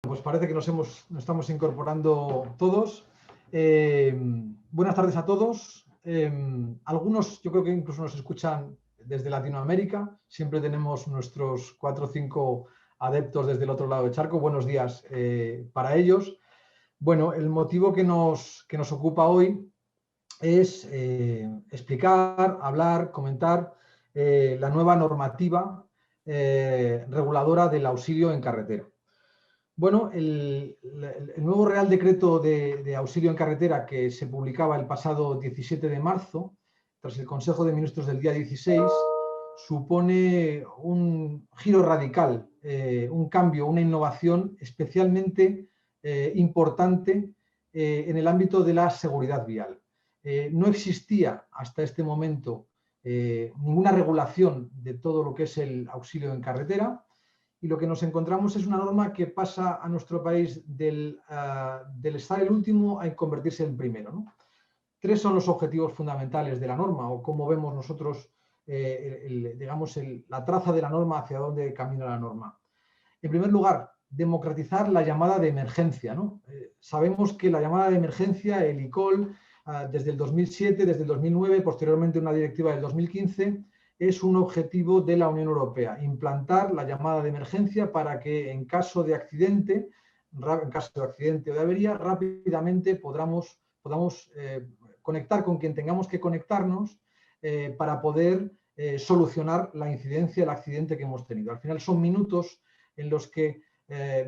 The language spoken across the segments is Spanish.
Pues parece que nos estamos incorporando todos. Buenas tardes a todos. Algunos yo creo que incluso nos escuchan desde Latinoamérica. Siempre tenemos nuestros 4 o 5 adeptos desde el otro lado del charco. Buenos días para ellos. Bueno, el motivo que nos ocupa hoy es explicar, hablar, comentar la nueva normativa reguladora del auxilio en carretera. Bueno, el nuevo Real Decreto de Auxilio en Carretera que se publicaba el pasado 17 de marzo, tras el Consejo de Ministros del día 16, supone un giro radical, un cambio, una innovación especialmente importante en el ámbito de la seguridad vial. No existía hasta este momento ninguna regulación de todo lo que es el auxilio en carretera. Y lo que nos encontramos es una norma que pasa a nuestro país del estar el último a convertirse en el primero, ¿no? 3 son los objetivos fundamentales de la norma, o cómo vemos nosotros, la traza de la norma, hacia dónde camina la norma. En primer lugar, democratizar la llamada de emergencia, ¿no? Sabemos que la llamada de emergencia, el eCall, desde el 2007, desde el 2009, posteriormente una directiva del 2015, es un objetivo de la Unión Europea, implantar la llamada de emergencia para que en caso de accidente o de avería, rápidamente podamos conectar con quien tengamos que conectarnos para poder solucionar la incidencia, el accidente que hemos tenido. Al final son minutos en los que,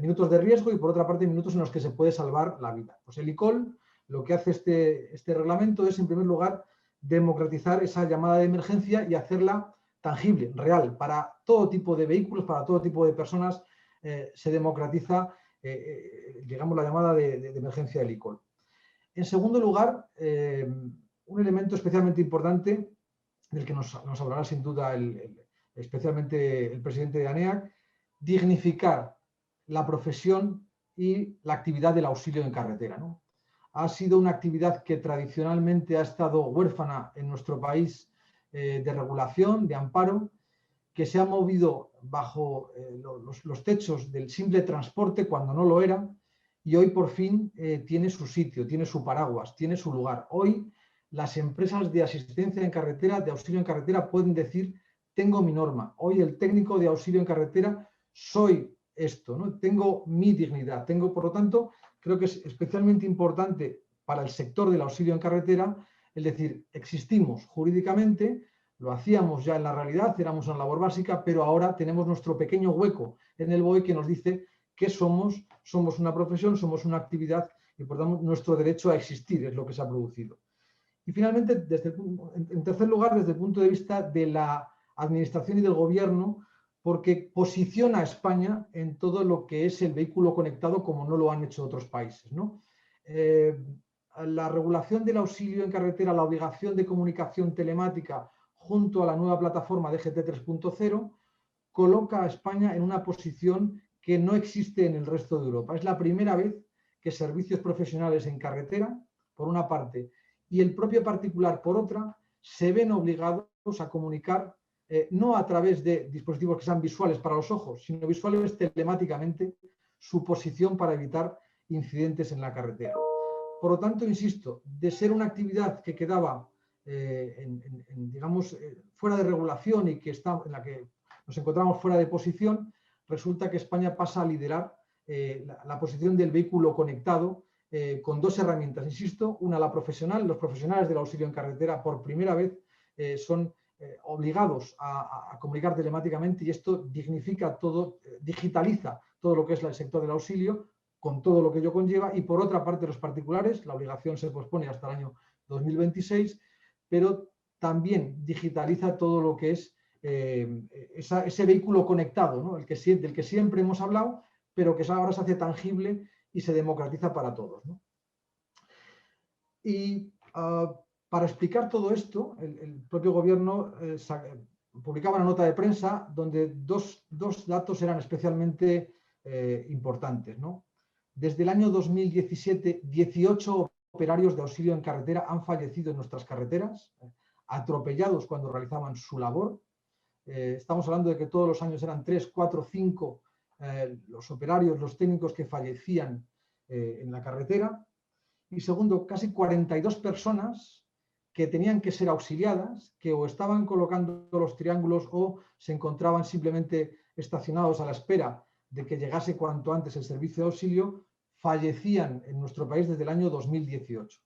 minutos de riesgo y por otra parte minutos en los que se puede salvar la vida. Pues el eCall, lo que hace este reglamento es, en primer lugar, democratizar esa llamada de emergencia y hacerla tangible, real, para todo tipo de vehículos, para todo tipo de personas. Se democratiza, digamos, la llamada de emergencia del eCall. En segundo lugar, un elemento especialmente importante del que nos hablará sin duda especialmente el presidente de ANEAC, dignificar la profesión y la actividad del auxilio en carretera, ¿no? Ha sido una actividad que tradicionalmente ha estado huérfana en nuestro país de regulación, de amparo, que se ha movido bajo los techos del simple transporte cuando no lo era, y hoy por fin tiene su sitio, tiene su paraguas, tiene su lugar. Hoy las empresas de asistencia en carretera, de auxilio en carretera, pueden decir: tengo mi norma. Hoy el técnico de auxilio en carretera soy esto, ¿no? Tengo mi dignidad. Por lo tanto, creo que es especialmente importante para el sector del auxilio en carretera el decir: existimos jurídicamente, lo hacíamos ya en la realidad, éramos una labor básica, pero ahora tenemos nuestro pequeño hueco en el BOE que nos dice que somos una profesión, somos una actividad y por tanto nuestro derecho a existir es lo que se ha producido. Y finalmente, en tercer lugar, desde el punto de vista de la administración y del gobierno, porque posiciona a España en todo lo que es el vehículo conectado como no lo han hecho otros países, ¿no? La regulación del auxilio en carretera, la obligación de comunicación telemática junto a la nueva plataforma DGT 3.0 coloca a España en una posición que no existe en el resto de Europa. Es la primera vez que servicios profesionales en carretera, por una parte, y el propio particular, por otra, se ven obligados a comunicar no a través de dispositivos que sean visuales para los ojos, sino visuales telemáticamente, su posición para evitar incidentes en la carretera. Por lo tanto, insisto, de ser una actividad que quedaba digamos, fuera de regulación y en la que nos encontramos fuera de posición, resulta que España pasa a liderar la posición del vehículo conectado con 2 herramientas, insisto, una la profesional. Los profesionales del auxilio en carretera por primera vez son obligados a comunicar telemáticamente, y esto dignifica todo, digitaliza todo lo que es el sector del auxilio, con todo lo que ello conlleva. Y por otra parte, los particulares, la obligación se pospone hasta el año 2026, pero también digitaliza todo lo que es ese vehículo conectado, ¿no? Del que siempre hemos hablado, pero que ahora se hace tangible y se democratiza para todos, ¿no? Y para explicar todo esto, el propio gobierno publicaba una nota de prensa donde dos datos eran especialmente importantes, ¿no? Desde el año 2017, 18 operarios de auxilio en carretera han fallecido en nuestras carreteras, atropellados cuando realizaban su labor. Estamos hablando de que todos los años eran 3, 4, 5 los operarios, los técnicos que fallecían en la carretera. Y segundo, casi 42 personas que tenían que ser auxiliadas, que o estaban colocando los triángulos o se encontraban simplemente estacionados a la espera de que llegase cuanto antes el servicio de auxilio, fallecían en nuestro país desde el año 2018.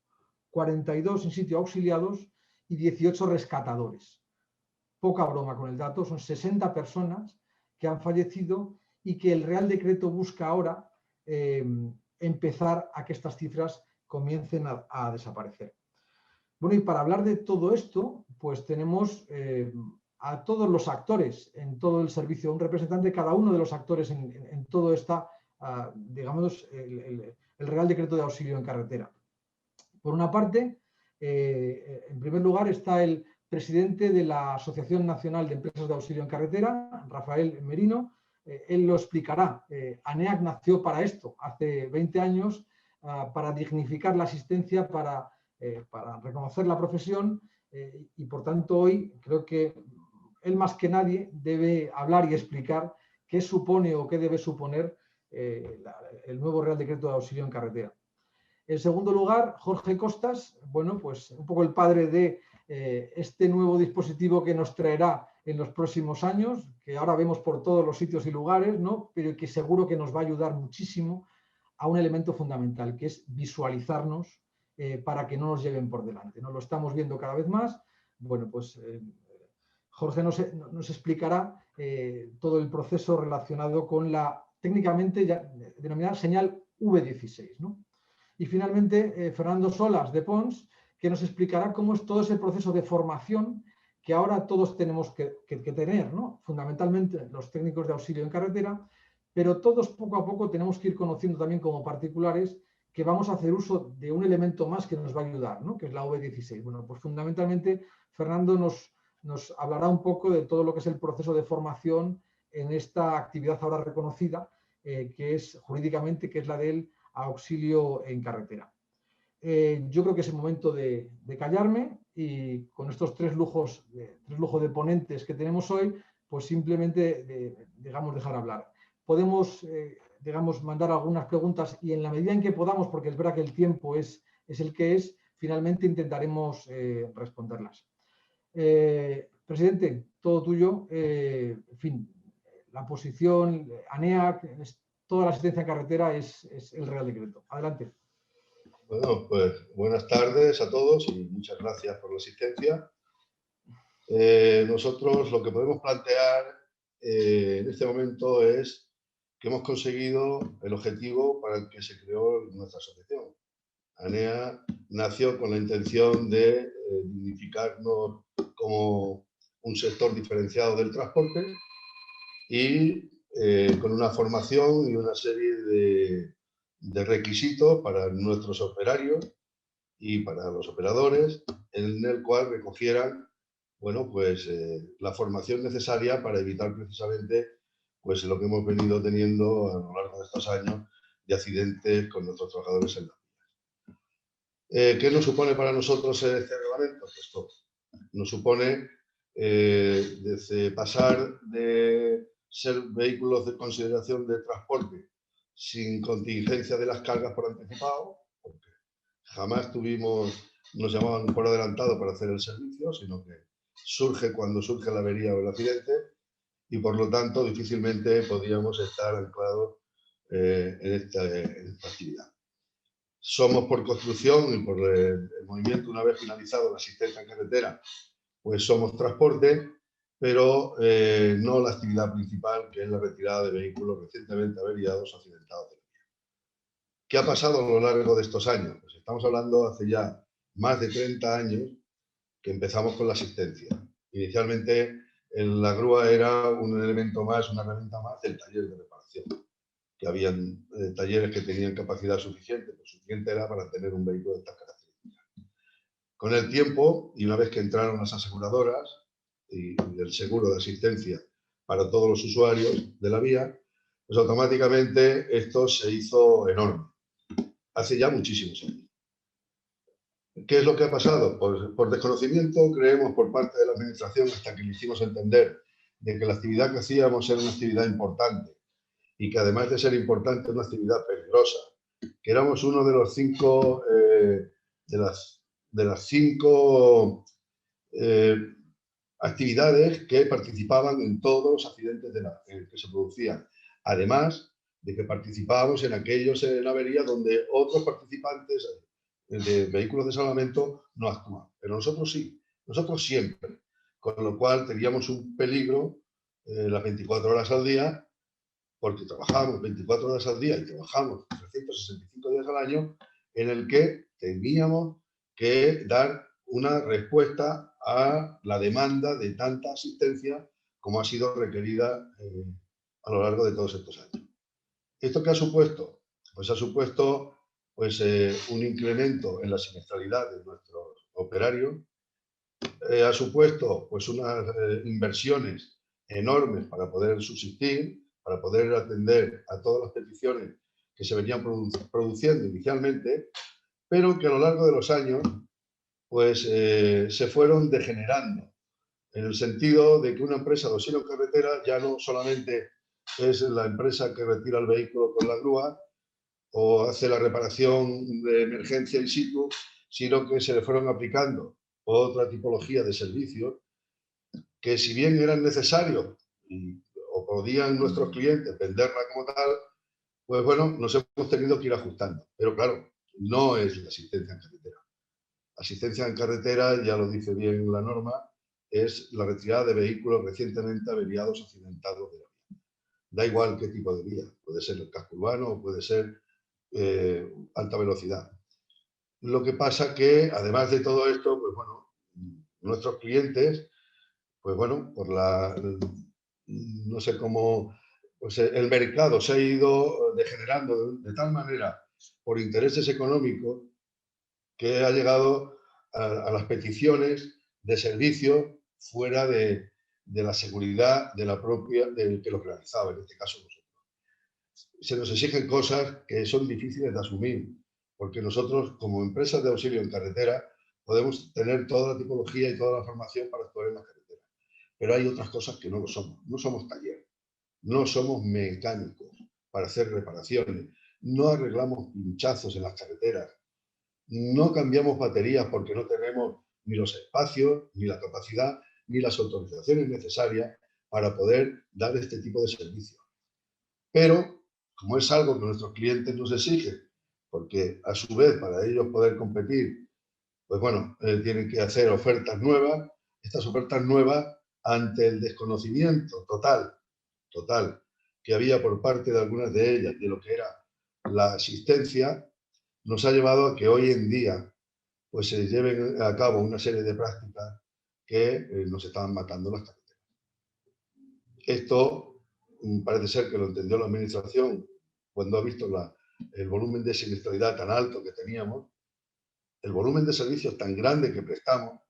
42 in situ auxiliados y 18 rescatadores. Poca broma con el dato, son 60 personas que han fallecido y que el Real Decreto busca ahora empezar a que estas cifras comiencen a desaparecer. Bueno, y para hablar de todo esto, pues tenemos a todos los actores en todo el servicio, un representante de cada uno de los actores en todo esta, digamos, el Real Decreto de Auxilio en Carretera. Por una parte, en primer lugar está el presidente de la Asociación Nacional de Empresas de Auxilio en Carretera, Rafael Merino. Él lo explicará. ANEAC nació para esto, hace 20 años, para dignificar la asistencia, para reconocer la profesión y, por tanto, hoy creo que él más que nadie debe hablar y explicar qué supone o qué debe suponer el nuevo Real Decreto de Auxilio en Carretera. En segundo lugar, Jorge Costas, bueno, pues un poco el padre de este nuevo dispositivo que nos traerá en los próximos años, que ahora vemos por todos los sitios y lugares, ¿no? Pero que seguro que nos va a ayudar muchísimo a un elemento fundamental, que es visualizarnos para que no nos lleven por delante, ¿no? Lo estamos viendo cada vez más. Bueno, pues Jorge nos explicará todo el proceso relacionado con la técnicamente ya denominada señal V16, ¿no? Y finalmente, Fernando Solas de Pons, que nos explicará cómo es todo ese proceso de formación que ahora todos tenemos que tener, ¿no? Fundamentalmente los técnicos de auxilio en carretera, pero todos poco a poco tenemos que ir conociendo también como particulares que vamos a hacer uso de un elemento más que nos va a ayudar, ¿no? Que es la V16. Bueno, pues fundamentalmente Fernando nos hablará un poco de todo lo que es el proceso de formación en esta actividad ahora reconocida, que es jurídicamente, que es la del auxilio en carretera. Yo creo que es el momento de callarme y con estos tres lujos de ponentes que tenemos hoy, pues simplemente, digamos, dejar hablar. Podemos, digamos, mandar algunas preguntas y en la medida en que podamos, porque es verdad que el tiempo es el que es, finalmente intentaremos responderlas. Presidente, todo tuyo. En fin, la posición, ANEAC, toda la asistencia en carretera es el Real Decreto. Adelante. Bueno, pues buenas tardes a todos y muchas gracias por la asistencia. Nosotros lo que podemos plantear en este momento es que hemos conseguido el objetivo para el que se creó nuestra asociación. ANEA nació con la intención de dignificarnos como un sector diferenciado del transporte y con una formación y una serie de requisitos para nuestros operarios y para los operadores, en el cual recogieran, bueno, pues la formación necesaria para evitar precisamente pues lo que hemos venido teniendo a lo largo de estos años de accidentes con nuestros trabajadores en la vía. ¿Qué nos supone para nosotros este reglamento? Pues todo. Nos supone desde pasar de ser vehículos de consideración de transporte sin contingencia de las cargas por anticipado, porque jamás nos llamaban por adelantado para hacer el servicio, sino que surge cuando surge la avería o el accidente y por lo tanto difícilmente podíamos estar anclados en esta actividad. Somos por construcción y por el movimiento, una vez finalizado la asistencia en carretera, pues somos transporte, pero no la actividad principal, que es la retirada de vehículos recientemente averiados o accidentados de la vía. ¿Qué ha pasado a lo largo de estos años? Pues estamos hablando hace ya más de 30 años que empezamos con la asistencia. Inicialmente la grúa era un elemento más, una herramienta más del taller de reparación, que habían talleres que tenían capacidad suficiente, pues suficiente era para tener un vehículo de estas características. Con el tiempo, y una vez que entraron las aseguradoras y el seguro de asistencia para todos los usuarios de la vía, pues automáticamente esto se hizo enorme. Hace ya muchísimos años. ¿Qué es lo que ha pasado? Pues por desconocimiento, creemos por parte de la administración, hasta que le hicimos entender de que la actividad que hacíamos era una actividad importante y que además de ser importante, es una actividad peligrosa, que éramos uno de los cinco, de las cinco actividades que participaban en todos los accidentes que se producían. Además de que participábamos en aquellos en averías donde otros participantes de vehículos de salvamento no actúan. Pero nosotros sí, nosotros siempre. Con lo cual teníamos un peligro las 24 horas al día, porque trabajamos 24 horas al día y trabajamos 365 días al año, en el que teníamos que dar una respuesta a la demanda de tanta asistencia como ha sido requerida a lo largo de todos estos años. ¿Esto qué ha supuesto? Pues ha supuesto pues, un incremento en la siniestralidad de nuestros operarios, ha supuesto pues, unas inversiones enormes para poder subsistir, para poder atender a todas las peticiones que se venían produciendo inicialmente, pero que a lo largo de los años pues, se fueron degenerando, en el sentido de que una empresa de auxilio en carretera ya no solamente es la empresa que retira el vehículo con la grúa o hace la reparación de emergencia in situ, sino que se le fueron aplicando otra tipología de servicios que, si bien eran necesarios o podían nuestros clientes venderla como tal, pues bueno, nos hemos tenido que ir ajustando. Pero claro, no es la asistencia en carretera. Asistencia en carretera, ya lo dice bien la norma, es la retirada de vehículos recientemente averiados o accidentados de la vía. Da igual qué tipo de vía, puede ser el casco urbano o puede ser alta velocidad. Lo que pasa que, además de todo esto, pues bueno, nuestros clientes, pues bueno, por no sé cómo, pues el mercado se ha ido degenerando de tal manera por intereses económicos que ha llegado a las peticiones de servicios fuera de la seguridad de la propia, del que lo realizaba, en este caso nosotros. Se nos exigen cosas que son difíciles de asumir, porque nosotros, como empresas de auxilio en carretera, podemos tener toda la tipología y toda la formación para actuar en las carreteras. Pero hay otras cosas que no lo somos. No somos taller, no somos mecánicos para hacer reparaciones, no arreglamos pinchazos en las carreteras, no cambiamos baterías porque no tenemos ni los espacios, ni la capacidad, ni las autorizaciones necesarias para poder dar este tipo de servicios. Pero, como es algo que nuestros clientes nos exigen, porque a su vez para ellos poder competir, pues bueno, tienen que hacer ofertas nuevas, estas ofertas nuevas ante el desconocimiento total que había por parte de algunas de ellas de lo que era la asistencia, nos ha llevado a que hoy en día pues se lleven a cabo una serie de prácticas que nos estaban matando las carreteras. Esto parece ser que lo entendió la administración cuando ha visto el volumen de siniestralidad tan alto que teníamos, el volumen de servicios tan grande que prestamos,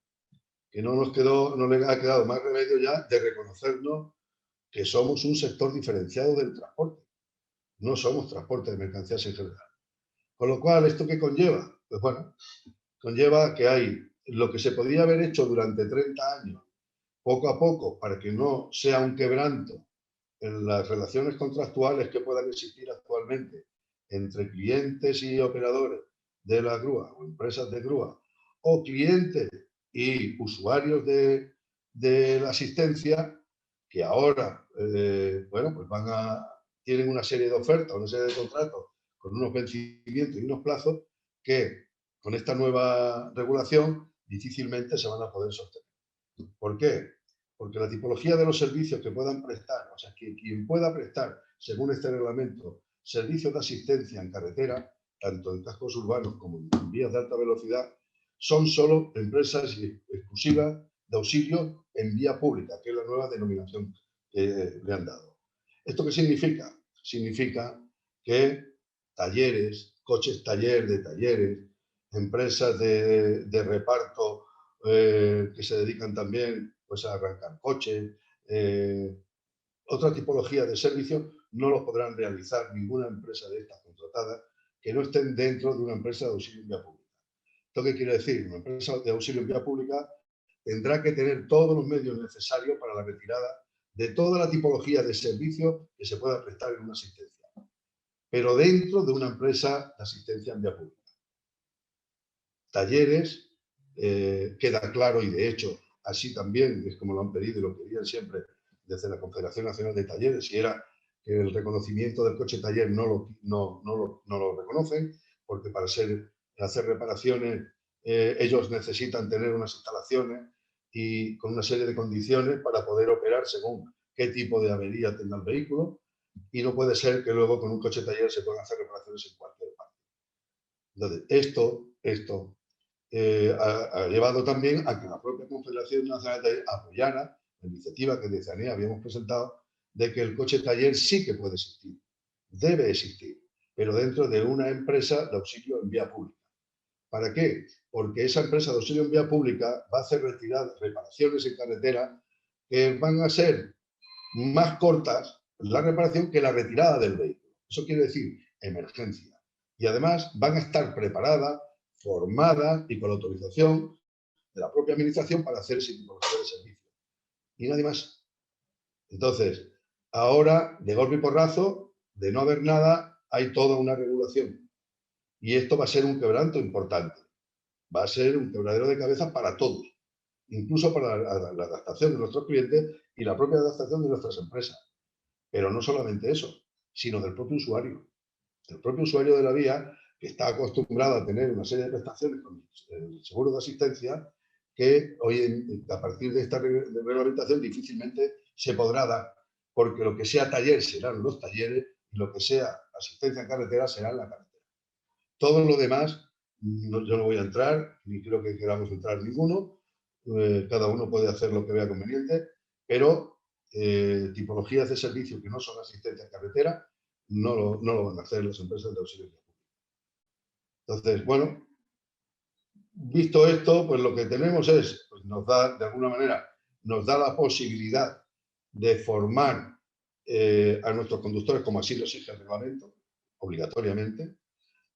que no le ha quedado más remedio ya de reconocernos que somos un sector diferenciado del transporte. No somos transporte de mercancías en general. Con lo cual, ¿esto qué conlleva? Pues bueno, conlleva que hay lo que se podía haber hecho durante 30 años, poco a poco, para que no sea un quebranto en las relaciones contractuales que puedan existir actualmente entre clientes y operadores de la grúa o empresas de grúa, o clientes y usuarios de la asistencia, que ahora, bueno, pues tienen una serie de ofertas, una serie de contratos con unos vencimientos y unos plazos que con esta nueva regulación difícilmente se van a poder sostener. ¿Por qué? Porque la tipología de los servicios que puedan prestar, o sea, que quien pueda prestar, según este reglamento, servicios de asistencia en carretera, tanto en cascos urbanos como en vías de alta velocidad, son solo empresas exclusivas de auxilio en vía pública, que es la nueva denominación que le han dado. ¿Esto qué significa? Significa que talleres, coches taller de talleres, empresas de reparto que se dedican también pues, a arrancar coches, otra tipología de servicios, no los podrán realizar ninguna empresa de estas contratadas que no estén dentro de una empresa de auxilio en vía pública. ¿Esto qué quiere decir? Una empresa de auxilio en vía pública tendrá que tener todos los medios necesarios para la retirada de toda la tipología de servicios que se pueda prestar en una asistencia, pero dentro de una empresa de asistencia en vía pública. Talleres, queda claro, y de hecho así también es como lo han pedido y lo querían siempre desde la Confederación Nacional de Talleres, y era que el reconocimiento del coche taller no lo reconocen, porque para hacer reparaciones ellos necesitan tener unas instalaciones y con una serie de condiciones para poder operar según qué tipo de avería tenga el vehículo, y no puede ser que luego con un coche taller se puedan hacer reparaciones en cualquier parte. Entonces, esto ha llevado también a que la propia Confederación Nacional de Talleres apoyara la iniciativa que desde ANEA habíamos presentado de que el coche taller sí que puede existir, debe existir, pero dentro de una empresa de auxilio en vía pública. ¿Para qué? Porque esa empresa de auxilio en vía pública va a hacer reparaciones en carretera que van a ser más cortas la reparación que la retirada del vehículo. Eso quiere decir emergencia. Y además van a estar preparadas, formadas y con la autorización de la propia administración para hacer ese tipo de servicio. Y nadie más. Entonces, ahora, de golpe y porrazo, de no haber nada, hay toda una regulación. Y esto va a ser un quebranto importante. Va a ser un quebradero de cabeza para todos, incluso para la adaptación de nuestros clientes y la propia adaptación de nuestras empresas. Pero no solamente eso, sino del propio usuario. El propio usuario de la vía, que está acostumbrado a tener una serie de prestaciones con el seguro de asistencia, que hoy, a partir de esta reglamentación, difícilmente se podrá dar, porque lo que sea taller serán los talleres y lo que sea asistencia en carretera será en la carretera. Todo lo demás, yo no voy a entrar, ni creo que queramos entrar ninguno, cada uno puede hacer lo que vea conveniente, pero tipologías de servicio que no son asistencia en carretera, no lo van a hacer las empresas de auxilio público. Entonces, bueno, visto esto, pues lo que tenemos es, pues nos da, de alguna manera, nos da la posibilidad de formar a nuestros conductores, como así lo exige el reglamento, obligatoriamente.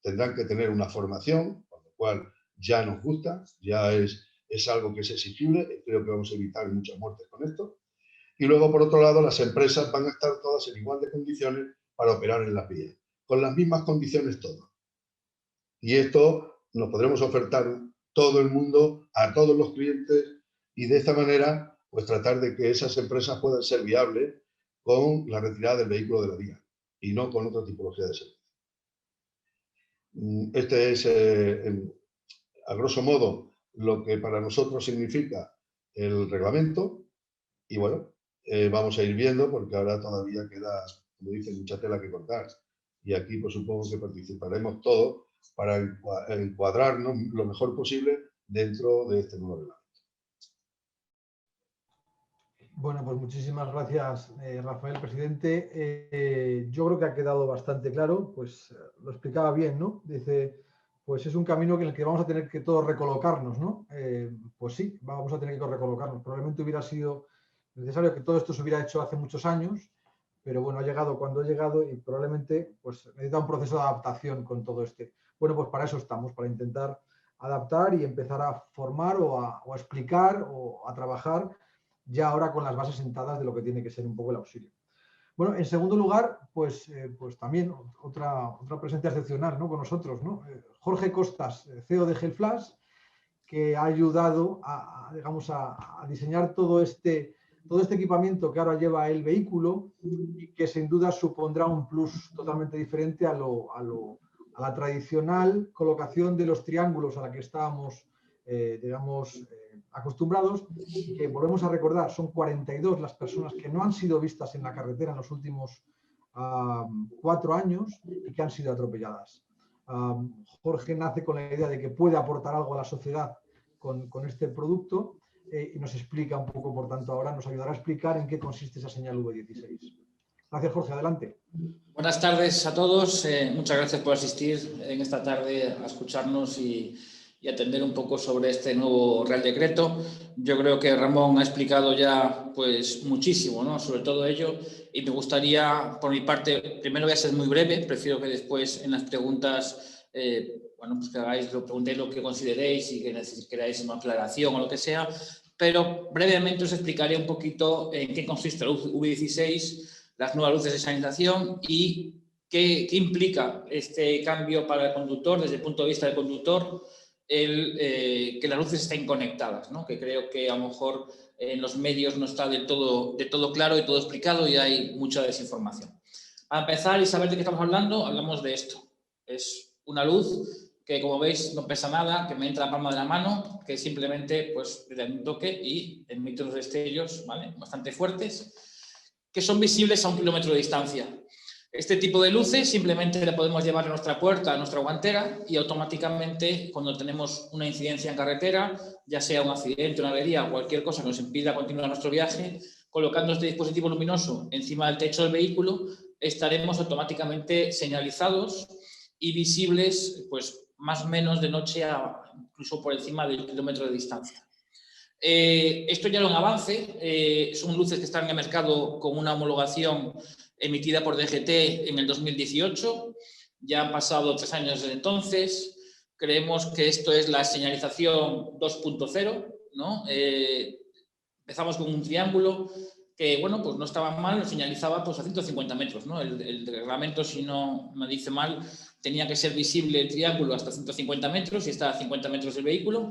Tendrán que tener una formación, con lo cual ya nos gusta, ya es algo que es exigible, creo que vamos a evitar muchas muertes con esto. Y luego, por otro lado, las empresas van a estar todas en igual de condiciones para operar en las vías, con las mismas condiciones todas. Y esto nos podremos ofertar todo el mundo, a todos los clientes, y de esta manera, pues tratar de que esas empresas puedan ser viables con la retirada del vehículo de la vía y no con otra tipología de servicio. Este es, a grosso modo, lo que para nosotros significa el reglamento. Y bueno, vamos a ir viendo, porque ahora todavía queda, como dicen, mucha tela que cortar. Y aquí, pues supongo que participaremos todos para encuadrarnos lo mejor posible dentro de este nuevo reglamento. Bueno, pues muchísimas gracias, Rafael, presidente. Yo creo que ha quedado bastante claro, pues lo explicaba bien, ¿no? Dice, pues es un camino en el que vamos a tener que todos recolocarnos, ¿no? Pues sí, vamos a tener que recolocarnos. Probablemente hubiera sido necesario que todo esto se hubiera hecho hace muchos años, pero bueno, ha llegado cuando ha llegado y probablemente pues necesita un proceso de adaptación con todo este. Bueno, pues para eso estamos, para intentar adaptar y empezar a formar o a explicar o a trabajar ya ahora con las bases sentadas de lo que tiene que ser un poco el auxilio. Bueno, en segundo lugar, pues también otra presencia excepcional, ¿no? Con nosotros, ¿no? Jorge Costas, CEO de Gelflash, que ha ayudado digamos, a diseñar todo este equipamiento que ahora lleva el vehículo y que sin duda supondrá un plus totalmente diferente a la tradicional colocación de los triángulos a la que estábamos, digamos, acostumbrados, y que volvemos a recordar, son 42 las personas que no han sido vistas en la carretera en los últimos 4 años y que han sido atropelladas. Jorge nace con la idea de que puede aportar algo a la sociedad con este producto y nos explica un poco, por tanto, ahora nos ayudará a explicar en qué consiste esa señal V16. Gracias, Jorge. Adelante. Buenas tardes a todos. Muchas gracias por asistir en esta tarde a escucharnos y atender un poco sobre este nuevo Real Decreto. Yo creo que Ramón ha explicado ya pues muchísimo, ¿no? Sobre todo ello, y me gustaría, por mi parte, primero voy a ser muy breve, prefiero que después en las preguntas bueno, pues que preguntéis lo que consideréis y que queráis una aclaración o lo que sea, pero brevemente os explicaré un poquito en qué consiste la luz V16, las nuevas luces de señalización y qué implica este cambio para el conductor, desde el punto de vista del conductor, que las luces estén conectadas, ¿no? Que creo que a lo mejor en los medios no está de todo claro y todo explicado y hay mucha desinformación. Para empezar y saber de qué estamos hablando, hablamos de esto. Es una luz que, como veis, no pesa nada, que me entra a la palma de la mano, que simplemente pues, le da un toque y emite unos destellos, ¿vale?, bastante fuertes, que son visibles a 1 kilómetro de distancia. Este tipo de luces simplemente le podemos llevar a nuestra puerta, a nuestra guantera, y automáticamente, cuando tenemos una incidencia en carretera, ya sea un accidente, una avería o cualquier cosa que nos impida continuar nuestro viaje, colocando este dispositivo luminoso encima del techo del vehículo, estaremos automáticamente señalizados y visibles, pues más o menos de noche, incluso por encima del kilómetro de distancia. Esto ya era un avance, son luces que están en el mercado con una homologación emitida por DGT en el 2018, ya han pasado 3 años desde entonces. Creemos que esto es la señalización 2.0, ¿no? Empezamos con un triángulo que, bueno, pues no estaba mal, señalizaba pues a 150 metros, ¿no? El reglamento, si no me dice mal, tenía que ser visible el triángulo hasta 150 metros y está a 50 metros del vehículo.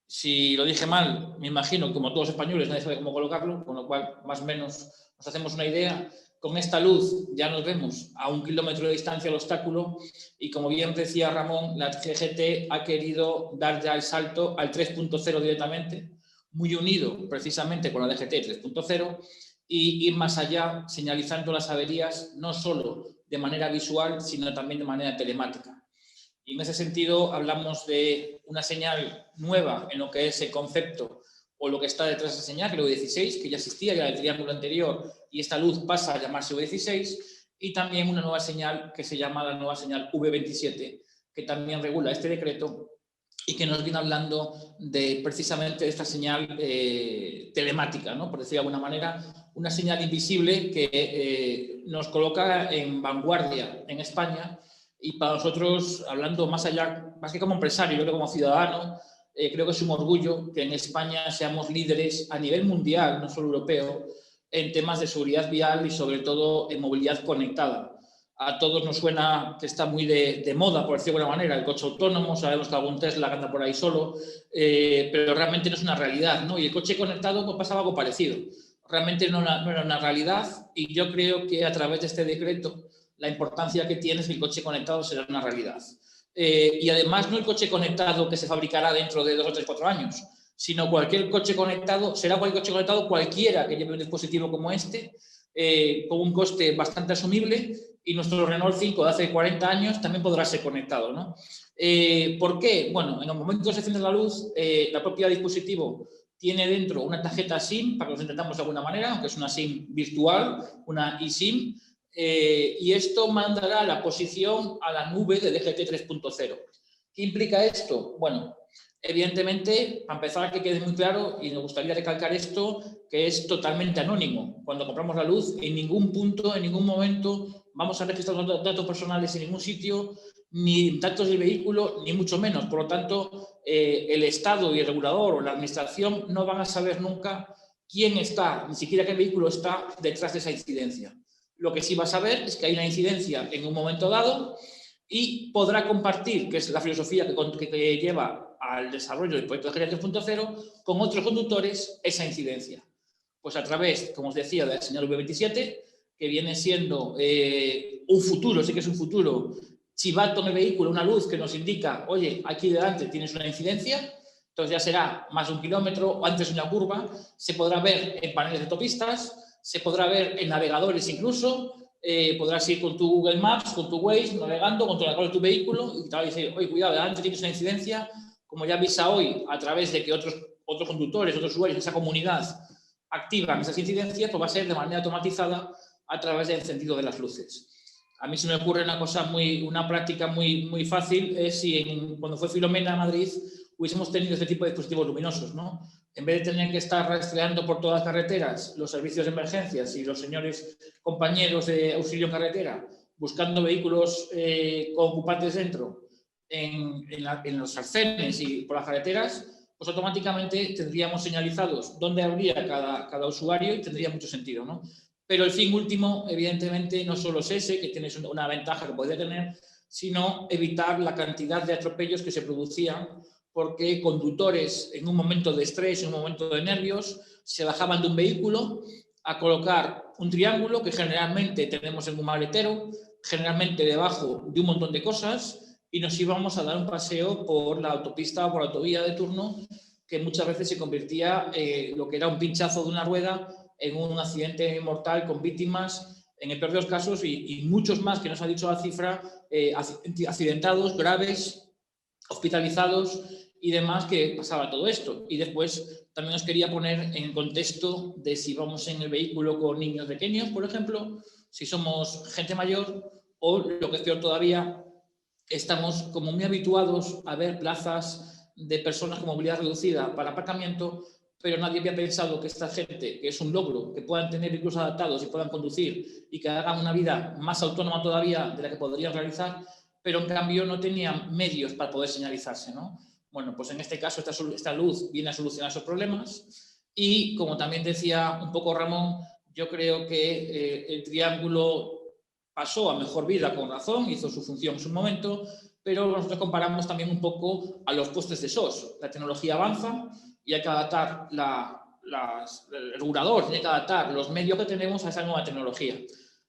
Si lo dije mal, me imagino que como todos los españoles nadie sabe cómo colocarlo, con lo cual más o menos nos hacemos una idea. Con esta luz ya nos vemos a 1 kilómetro de distancia el obstáculo y, como bien decía Ramón, la DGT ha querido dar ya el salto al 3.0 directamente, muy unido precisamente con la DGT 3.0, y ir más allá señalizando las averías no solo de manera visual, sino también de manera telemática. Y en ese sentido hablamos de una señal nueva en lo que es el concepto o lo que está detrás de esa señal, que es el V16, que ya existía, ya el triángulo anterior, y esta luz pasa a llamarse V16, y también una nueva señal que se llama la nueva señal V27, que también regula este decreto y que nos viene hablando de precisamente esta señal telemática, ¿no? Por decirlo de alguna manera, una señal invisible que nos coloca en vanguardia en España. Y para nosotros, hablando más allá, más que como empresario, yo creo que como ciudadano, creo que es un orgullo que en España seamos líderes a nivel mundial, no solo europeo, en temas de seguridad vial y sobre todo en movilidad conectada. A todos nos suena que está muy de moda, por decirlo de alguna manera, el coche autónomo, sabemos que algún Tesla anda por ahí solo, pero realmente no es una realidad, ¿no? Y el coche conectado pues pasa algo parecido. Realmente no era una realidad y yo creo que a través de este decreto la importancia que tiene es que el coche conectado será una realidad. Y además no el coche conectado que se fabricará dentro de 2 o 3, 4 años, sino cualquier coche conectado, será cualquier coche conectado cualquiera que lleve un dispositivo como este, con un coste bastante asumible, y nuestro Renault 5 de hace 40 años también podrá ser conectado, ¿no? ¿Por qué? Bueno, en el momento que se enciende la luz, la propia dispositivo tiene dentro una tarjeta SIM, para que nos entendamos de alguna manera, aunque es una SIM virtual, una eSIM, y esto mandará la posición a la nube de DGT 3.0. ¿Qué implica esto? Bueno, evidentemente, para empezar, que quede muy claro, y me gustaría recalcar esto, que es totalmente anónimo. Cuando compramos la luz, en ningún punto, en ningún momento, vamos a registrar los datos personales en ningún sitio, ni datos del vehículo, ni mucho menos. Por lo tanto, el Estado y el regulador o la administración no van a saber nunca quién está, ni siquiera qué vehículo está detrás de esa incidencia. Lo que sí va a saber es que hay una incidencia en un momento dado y podrá compartir, que es la filosofía que lleva al desarrollo del proyecto de DGT 3.0, con otros conductores esa incidencia. Pues a través, como os decía, de la señal V27, que viene siendo un futuro, sí que es un futuro, chivato en el vehículo, una luz que nos indica, oye, aquí delante tienes una incidencia, entonces ya será más de 1 kilómetro o antes de una curva, se podrá ver en paneles de autopistas, se podrá ver en navegadores incluso, podrás ir con tu Google Maps, con tu Waze, navegando, con tu navegador de tu vehículo y te va a decir, oye, cuidado, delante tienes una incidencia, como ya avisa hoy, a través de que otros conductores, otros usuarios de esa comunidad activan esas incidencias, pues va a ser de manera automatizada a través del encendido de las luces. A mí se me ocurre una práctica muy fácil, es si cuando fue Filomena a Madrid hubiésemos tenido este tipo de dispositivos luminosos, ¿no? En vez de tener que estar rastreando por todas las carreteras los servicios de emergencias y los señores compañeros de auxilio en carretera buscando vehículos con ocupantes dentro en los arcenes y por las carreteras, pues automáticamente tendríamos señalizados dónde habría cada usuario y tendría mucho sentido, ¿no? Pero el fin último, evidentemente, no solo es ese, que tienes una ventaja que podría tener, sino evitar la cantidad de atropellos que se producían porque conductores en un momento de estrés, en un momento de nervios, se bajaban de un vehículo a colocar un triángulo que generalmente tenemos en un maletero, generalmente debajo de un montón de cosas, y nos íbamos a dar un paseo por la autopista o por la autovía de turno, que muchas veces se convertía lo que era un pinchazo de una rueda en un accidente mortal con víctimas, en el peor de los casos, y muchos más que nos ha dicho la cifra, accidentados, graves, hospitalizados y demás, que pasaba todo esto. Y después también os quería poner en contexto de si vamos en el vehículo con niños pequeños, por ejemplo, si somos gente mayor o, lo que es peor todavía, estamos como muy habituados a ver plazas de personas con movilidad reducida para aparcamiento, pero nadie había pensado que esta gente, que es un logro, que puedan tener incluso adaptados y puedan conducir y que hagan una vida más autónoma todavía de la que podrían realizar, pero en cambio no tenían medios para poder señalizarse, ¿no? Bueno, pues en este caso esta luz viene a solucionar esos problemas y, como también decía un poco Ramón, yo creo que el triángulo pasó a mejor vida con razón, hizo su función en su momento, pero nosotros comparamos también un poco a los postes de SOS. La tecnología avanza y hay que adaptar el regulador, tiene que adaptar los medios que tenemos a esa nueva tecnología.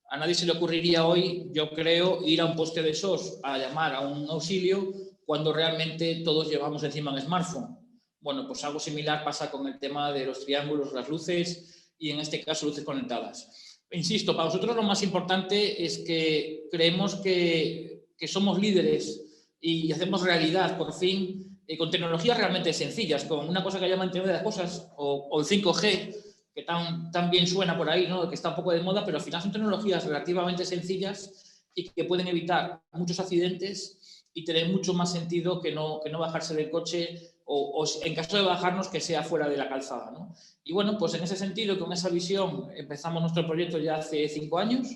A nadie se le ocurriría hoy, yo creo, ir a un poste de SOS a llamar a un auxilio cuando realmente todos llevamos encima un smartphone. Bueno, pues algo similar pasa con el tema de los triángulos, las luces y, en este caso, luces conectadas. Insisto, para nosotros lo más importante es que creemos que somos líderes y hacemos realidad, por fin, con tecnologías realmente sencillas, con una cosa que llaman Internet de las Cosas o el 5G, que tan bien suena por ahí, ¿no? Que está un poco de moda, pero al final son tecnologías relativamente sencillas y que pueden evitar muchos accidentes y tener mucho más sentido que no bajarse del coche o en caso de bajarnos, que sea fuera de la calzada, ¿no? Y bueno, pues en ese sentido, con esa visión, empezamos nuestro proyecto ya hace 5 años.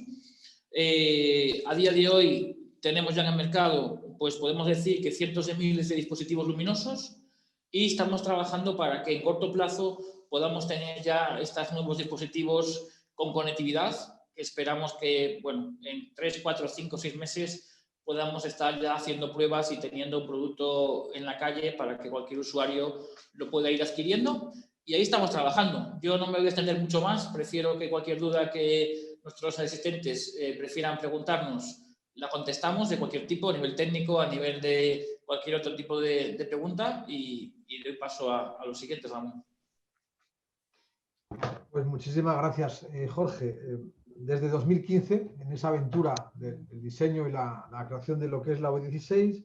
A día de hoy tenemos ya en el mercado, pues podemos decir que cientos de miles de dispositivos luminosos y estamos trabajando para que en corto plazo podamos tener ya estos nuevos dispositivos con conectividad, que esperamos que, bueno, en 3, 4, 5, 6 meses podamos estar ya haciendo pruebas y teniendo un producto en la calle para que cualquier usuario lo pueda ir adquiriendo. Y ahí estamos trabajando. Yo no me voy a extender mucho más, prefiero que cualquier duda que nuestros asistentes prefieran preguntarnos, la contestamos de cualquier tipo, a nivel técnico, a nivel de cualquier otro tipo de pregunta, y doy paso a los siguientes, Ramón. Pues muchísimas gracias, Jorge. Desde 2015, en esa aventura del diseño y la creación de lo que es la OV16,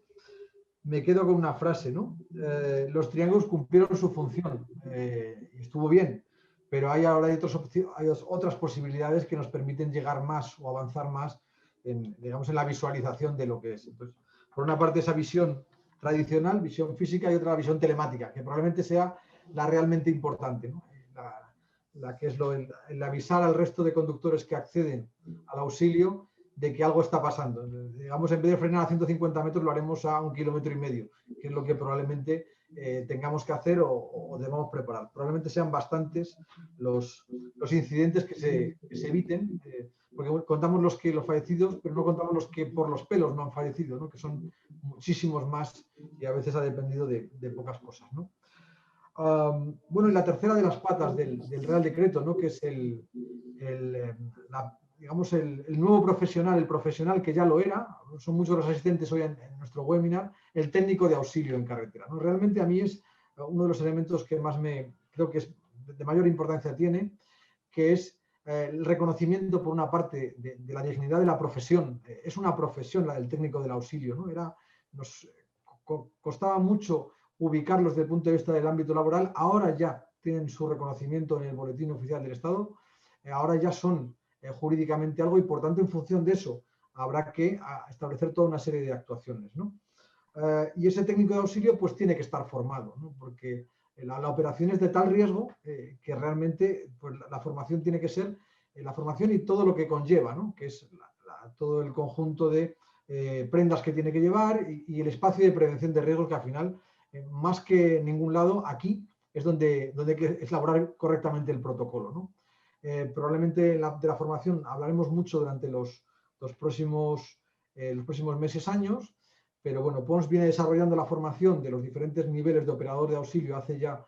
me quedo con una frase, ¿no? Los triángulos cumplieron su función y estuvo bien, pero hay otras posibilidades que nos permiten llegar más o avanzar más digamos, en la visualización de lo que es. Entonces, por una parte, esa visión tradicional, visión física, y otra la visión telemática, que probablemente sea la realmente importante, ¿no? La que es el avisar al resto de conductores que acceden al auxilio de que algo está pasando. Digamos, en vez de frenar a 150 metros, lo haremos a 1,5 kilómetros, que es lo que probablemente tengamos que hacer o debamos preparar. Probablemente sean bastantes los incidentes que se eviten, porque contamos los fallecidos, pero no contamos los que por los pelos no han fallecido, ¿no? Que son muchísimos más y a veces ha dependido de pocas cosas, ¿no? Bueno, y la tercera de las patas del Real Decreto, ¿no? Que es digamos, el nuevo profesional, el profesional que ya lo era, son muchos los asistentes hoy en nuestro webinar, el técnico de auxilio en carretera, ¿no? Realmente a mí es uno de los elementos que más creo que es de mayor importancia tiene, que es el reconocimiento, por una parte, de la dignidad de la profesión. Es una profesión la del técnico del auxilio, ¿no? Nos costaba mucho ubicarlos desde el punto de vista del ámbito laboral. Ahora ya tienen su reconocimiento en el Boletín Oficial del Estado, ahora ya son jurídicamente algo, y por tanto, en función de eso habrá que establecer toda una serie de actuaciones, ¿no? Y ese técnico de auxilio pues tiene que estar formado, ¿no? Porque la operación es de tal riesgo que realmente pues, la formación tiene que ser la formación y todo lo que conlleva, ¿no? Que es todo el conjunto de prendas que tiene que llevar y el espacio de prevención de riesgos, que al final más que en ningún lado, aquí es donde hay que elaborar correctamente el protocolo, ¿no? Probablemente de la formación hablaremos mucho durante los próximos meses, años, pero bueno, Pons viene desarrollando la formación de los diferentes niveles de operador de auxilio hace ya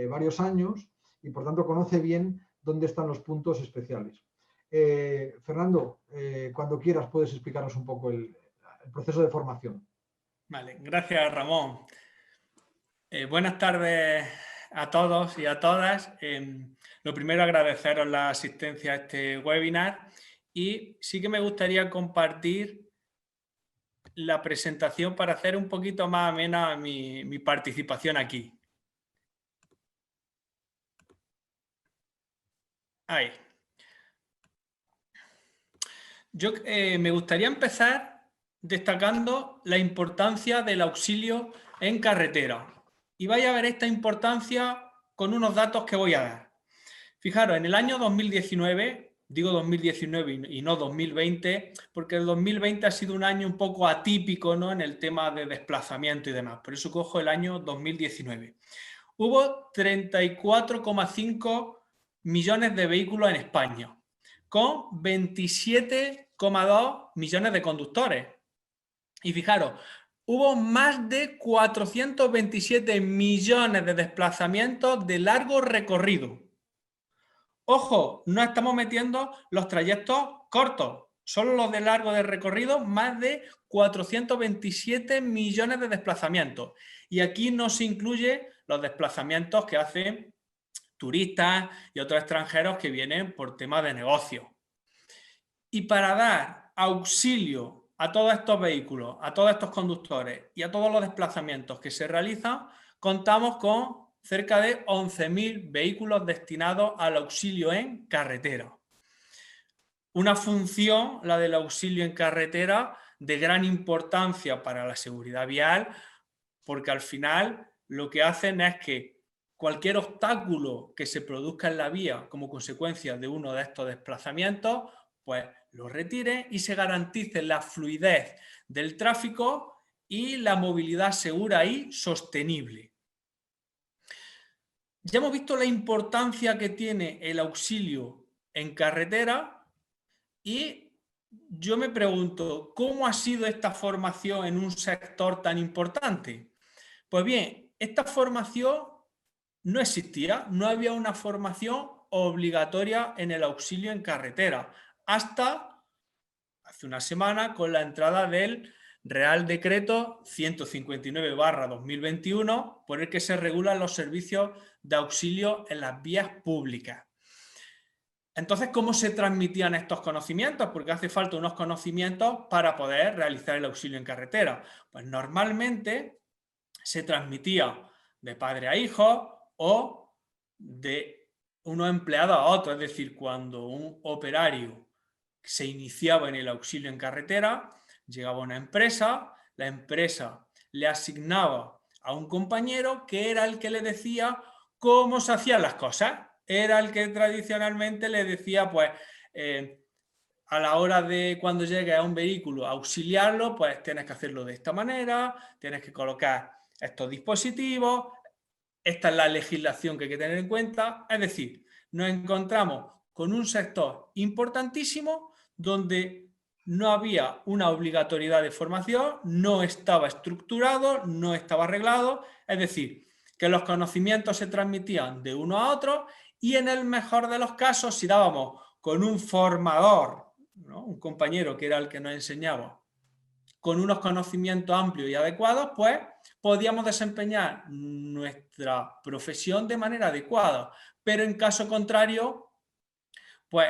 varios años y por tanto conoce bien dónde están los puntos especiales. Fernando, cuando quieras puedes explicarnos un poco el proceso de formación. Vale, gracias Ramón. Buenas tardes a todos y a todas. Lo primero, agradeceros la asistencia a este webinar y sí que me gustaría compartir la presentación para hacer un poquito más amena mi participación aquí. Ahí. Yo me gustaría empezar destacando la importancia del auxilio en carretera. Y vais a ver esta importancia con unos datos que voy a dar. Fijaros, en el año 2019, digo 2019 y no 2020, porque el 2020 ha sido un año un poco atípico, ¿no?, en el tema de desplazamiento y demás. Por eso cojo el año 2019. Hubo 34,5 millones de vehículos en España, con 27,2 millones de conductores. Y fijaros, hubo más de 427 millones de desplazamientos de largo recorrido. Ojo, no estamos metiendo los trayectos cortos, solo los de largo de recorrido, más de 427 millones de desplazamientos. Y aquí no se incluye los desplazamientos que hacen turistas y otros extranjeros que vienen por temas de negocio. Y para dar auxilio a todos estos vehículos, a todos estos conductores y a todos los desplazamientos que se realizan, contamos con cerca de 11.000 vehículos destinados al auxilio en carretera. Una función, la del auxilio en carretera, de gran importancia para la seguridad vial, porque al final lo que hacen es que cualquier obstáculo que se produzca en la vía como consecuencia de uno de estos desplazamientos, pues lo retire y se garantice la fluidez del tráfico y la movilidad segura y sostenible. Ya hemos visto la importancia que tiene el auxilio en carretera y yo me pregunto, ¿cómo ha sido esta formación en un sector tan importante? Pues bien, esta formación no existía, no había una formación obligatoria en el auxilio en carretera, hasta hace una semana con la entrada del Real Decreto 159/2021, por el que se regulan los servicios de auxilio en las vías públicas. Entonces, ¿cómo se transmitían estos conocimientos? Porque hace falta unos conocimientos para poder realizar el auxilio en carretera. Pues normalmente se transmitía de padre a hijo o de unos empleados a otros. Es decir, cuando un operario se iniciaba en el auxilio en carretera, llegaba a una empresa, la empresa le asignaba a un compañero que era el que le decía cómo se hacían las cosas. Era el que tradicionalmente le decía, pues, a la hora de cuando llegue a un vehículo a auxiliarlo, pues tienes que hacerlo de esta manera, tienes que colocar estos dispositivos, esta es la legislación que hay que tener en cuenta. Es decir, nos encontramos con un sector importantísimo donde no había una obligatoriedad de formación, no estaba estructurado, no estaba arreglado, es decir, que los conocimientos se transmitían de uno a otro y en el mejor de los casos, si dábamos con un formador, ¿no?, un compañero que era el que nos enseñaba, con unos conocimientos amplios y adecuados, pues podíamos desempeñar nuestra profesión de manera adecuada. Pero en caso contrario, pues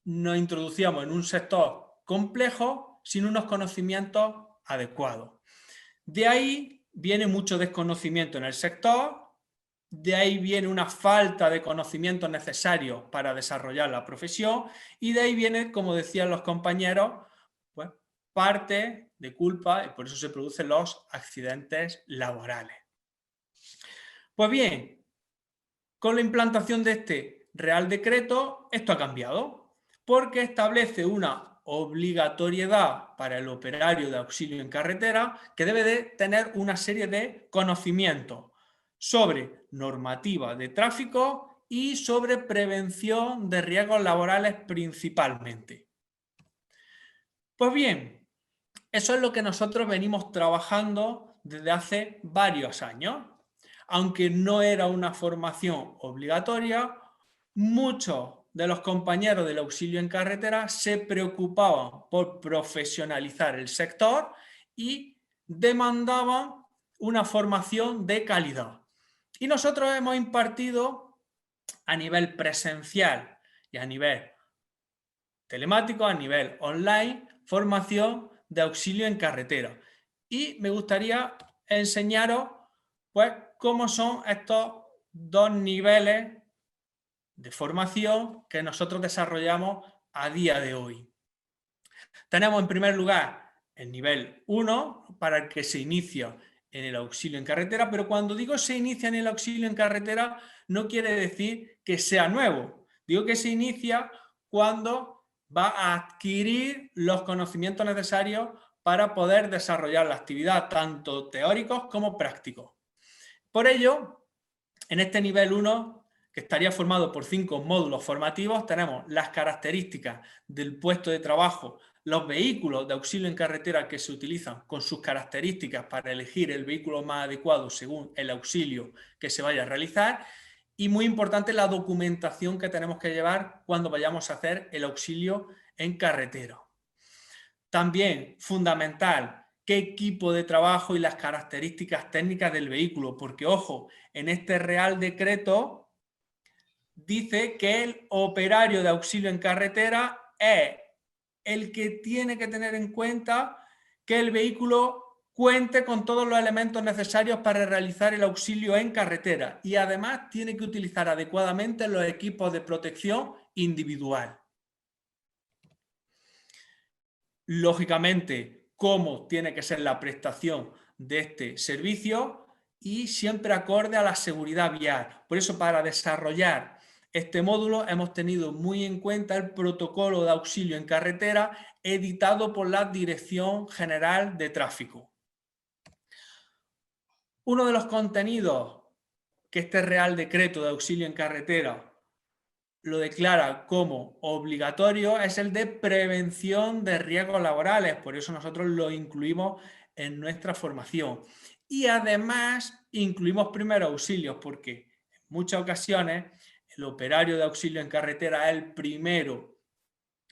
nos introducíamos en un sector complejo sin unos conocimientos adecuados. De ahí viene mucho desconocimiento en el sector, de ahí viene una falta de conocimientos necesarios para desarrollar la profesión y de ahí viene, como decían los compañeros, pues parte de culpa y por eso se producen los accidentes laborales. Pues bien, con la implantación de este Real Decreto, esto ha cambiado porque establece una obligatoriedad para el operario de auxilio en carretera que debe de tener una serie de conocimientos sobre normativa de tráfico y sobre prevención de riesgos laborales principalmente. Pues bien, eso es lo que nosotros venimos trabajando desde hace varios años. Aunque no era una formación obligatoria, muchos de los compañeros del auxilio en carretera se preocupaban por profesionalizar el sector y demandaban una formación de calidad. Y nosotros hemos impartido a nivel presencial y a nivel telemático, a nivel online, formación de auxilio en carretera. Y me gustaría enseñaros pues cómo son estos dos niveles de formación que nosotros desarrollamos a día de hoy. Tenemos en primer lugar el nivel 1 para el que se inicia en el auxilio en carretera, pero cuando digo se inicia en el auxilio en carretera no quiere decir que sea nuevo. Digo que se inicia cuando va a adquirir los conocimientos necesarios para poder desarrollar la actividad, tanto teóricos como prácticos. Por ello, en este nivel 1, que estaría formado por 5 módulos formativos, tenemos las características del puesto de trabajo, los vehículos de auxilio en carretera que se utilizan con sus características para elegir el vehículo más adecuado según el auxilio que se vaya a realizar y, muy importante, la documentación que tenemos que llevar cuando vayamos a hacer el auxilio en carretera. También, fundamental, qué equipo de trabajo y las características técnicas del vehículo, porque, ojo, en este Real Decreto dice que el operario de auxilio en carretera es el que tiene que tener en cuenta que el vehículo cuente con todos los elementos necesarios para realizar el auxilio en carretera y además tiene que utilizar adecuadamente los equipos de protección individual. Lógicamente, cómo tiene que ser la prestación de este servicio y siempre acorde a la seguridad vial. Por eso, para desarrollar este módulo hemos tenido muy en cuenta el protocolo de auxilio en carretera editado por la Dirección General de Tráfico. Uno de los contenidos que este Real Decreto de auxilio en carretera lo declara como obligatorio es el de prevención de riesgos laborales, por eso nosotros lo incluimos en nuestra formación. Y además incluimos primeros auxilios, porque en muchas ocasiones el operario de auxilio en carretera es el primero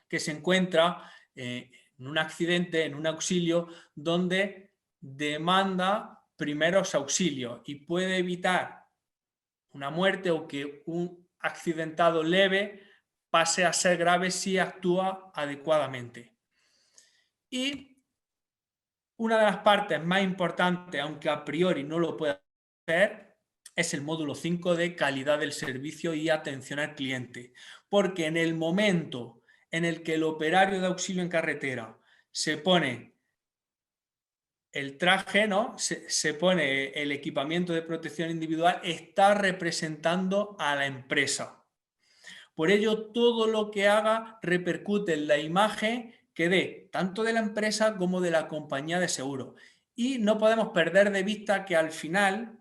que se encuentra en un accidente, en un auxilio, donde demanda primeros auxilios y puede evitar una muerte o que un accidentado leve pase a ser grave si actúa adecuadamente. Y una de las partes más importantes, aunque a priori no lo pueda hacer, es el módulo 5 de calidad del servicio y atención al cliente. Porque en el momento en el que el operario de auxilio en carretera se pone el traje, ¿no? Se pone el equipamiento de protección individual, está representando a la empresa. Por ello, todo lo que haga repercute en la imagen que dé, tanto de la empresa como de la compañía de seguro. Y no podemos perder de vista que al final,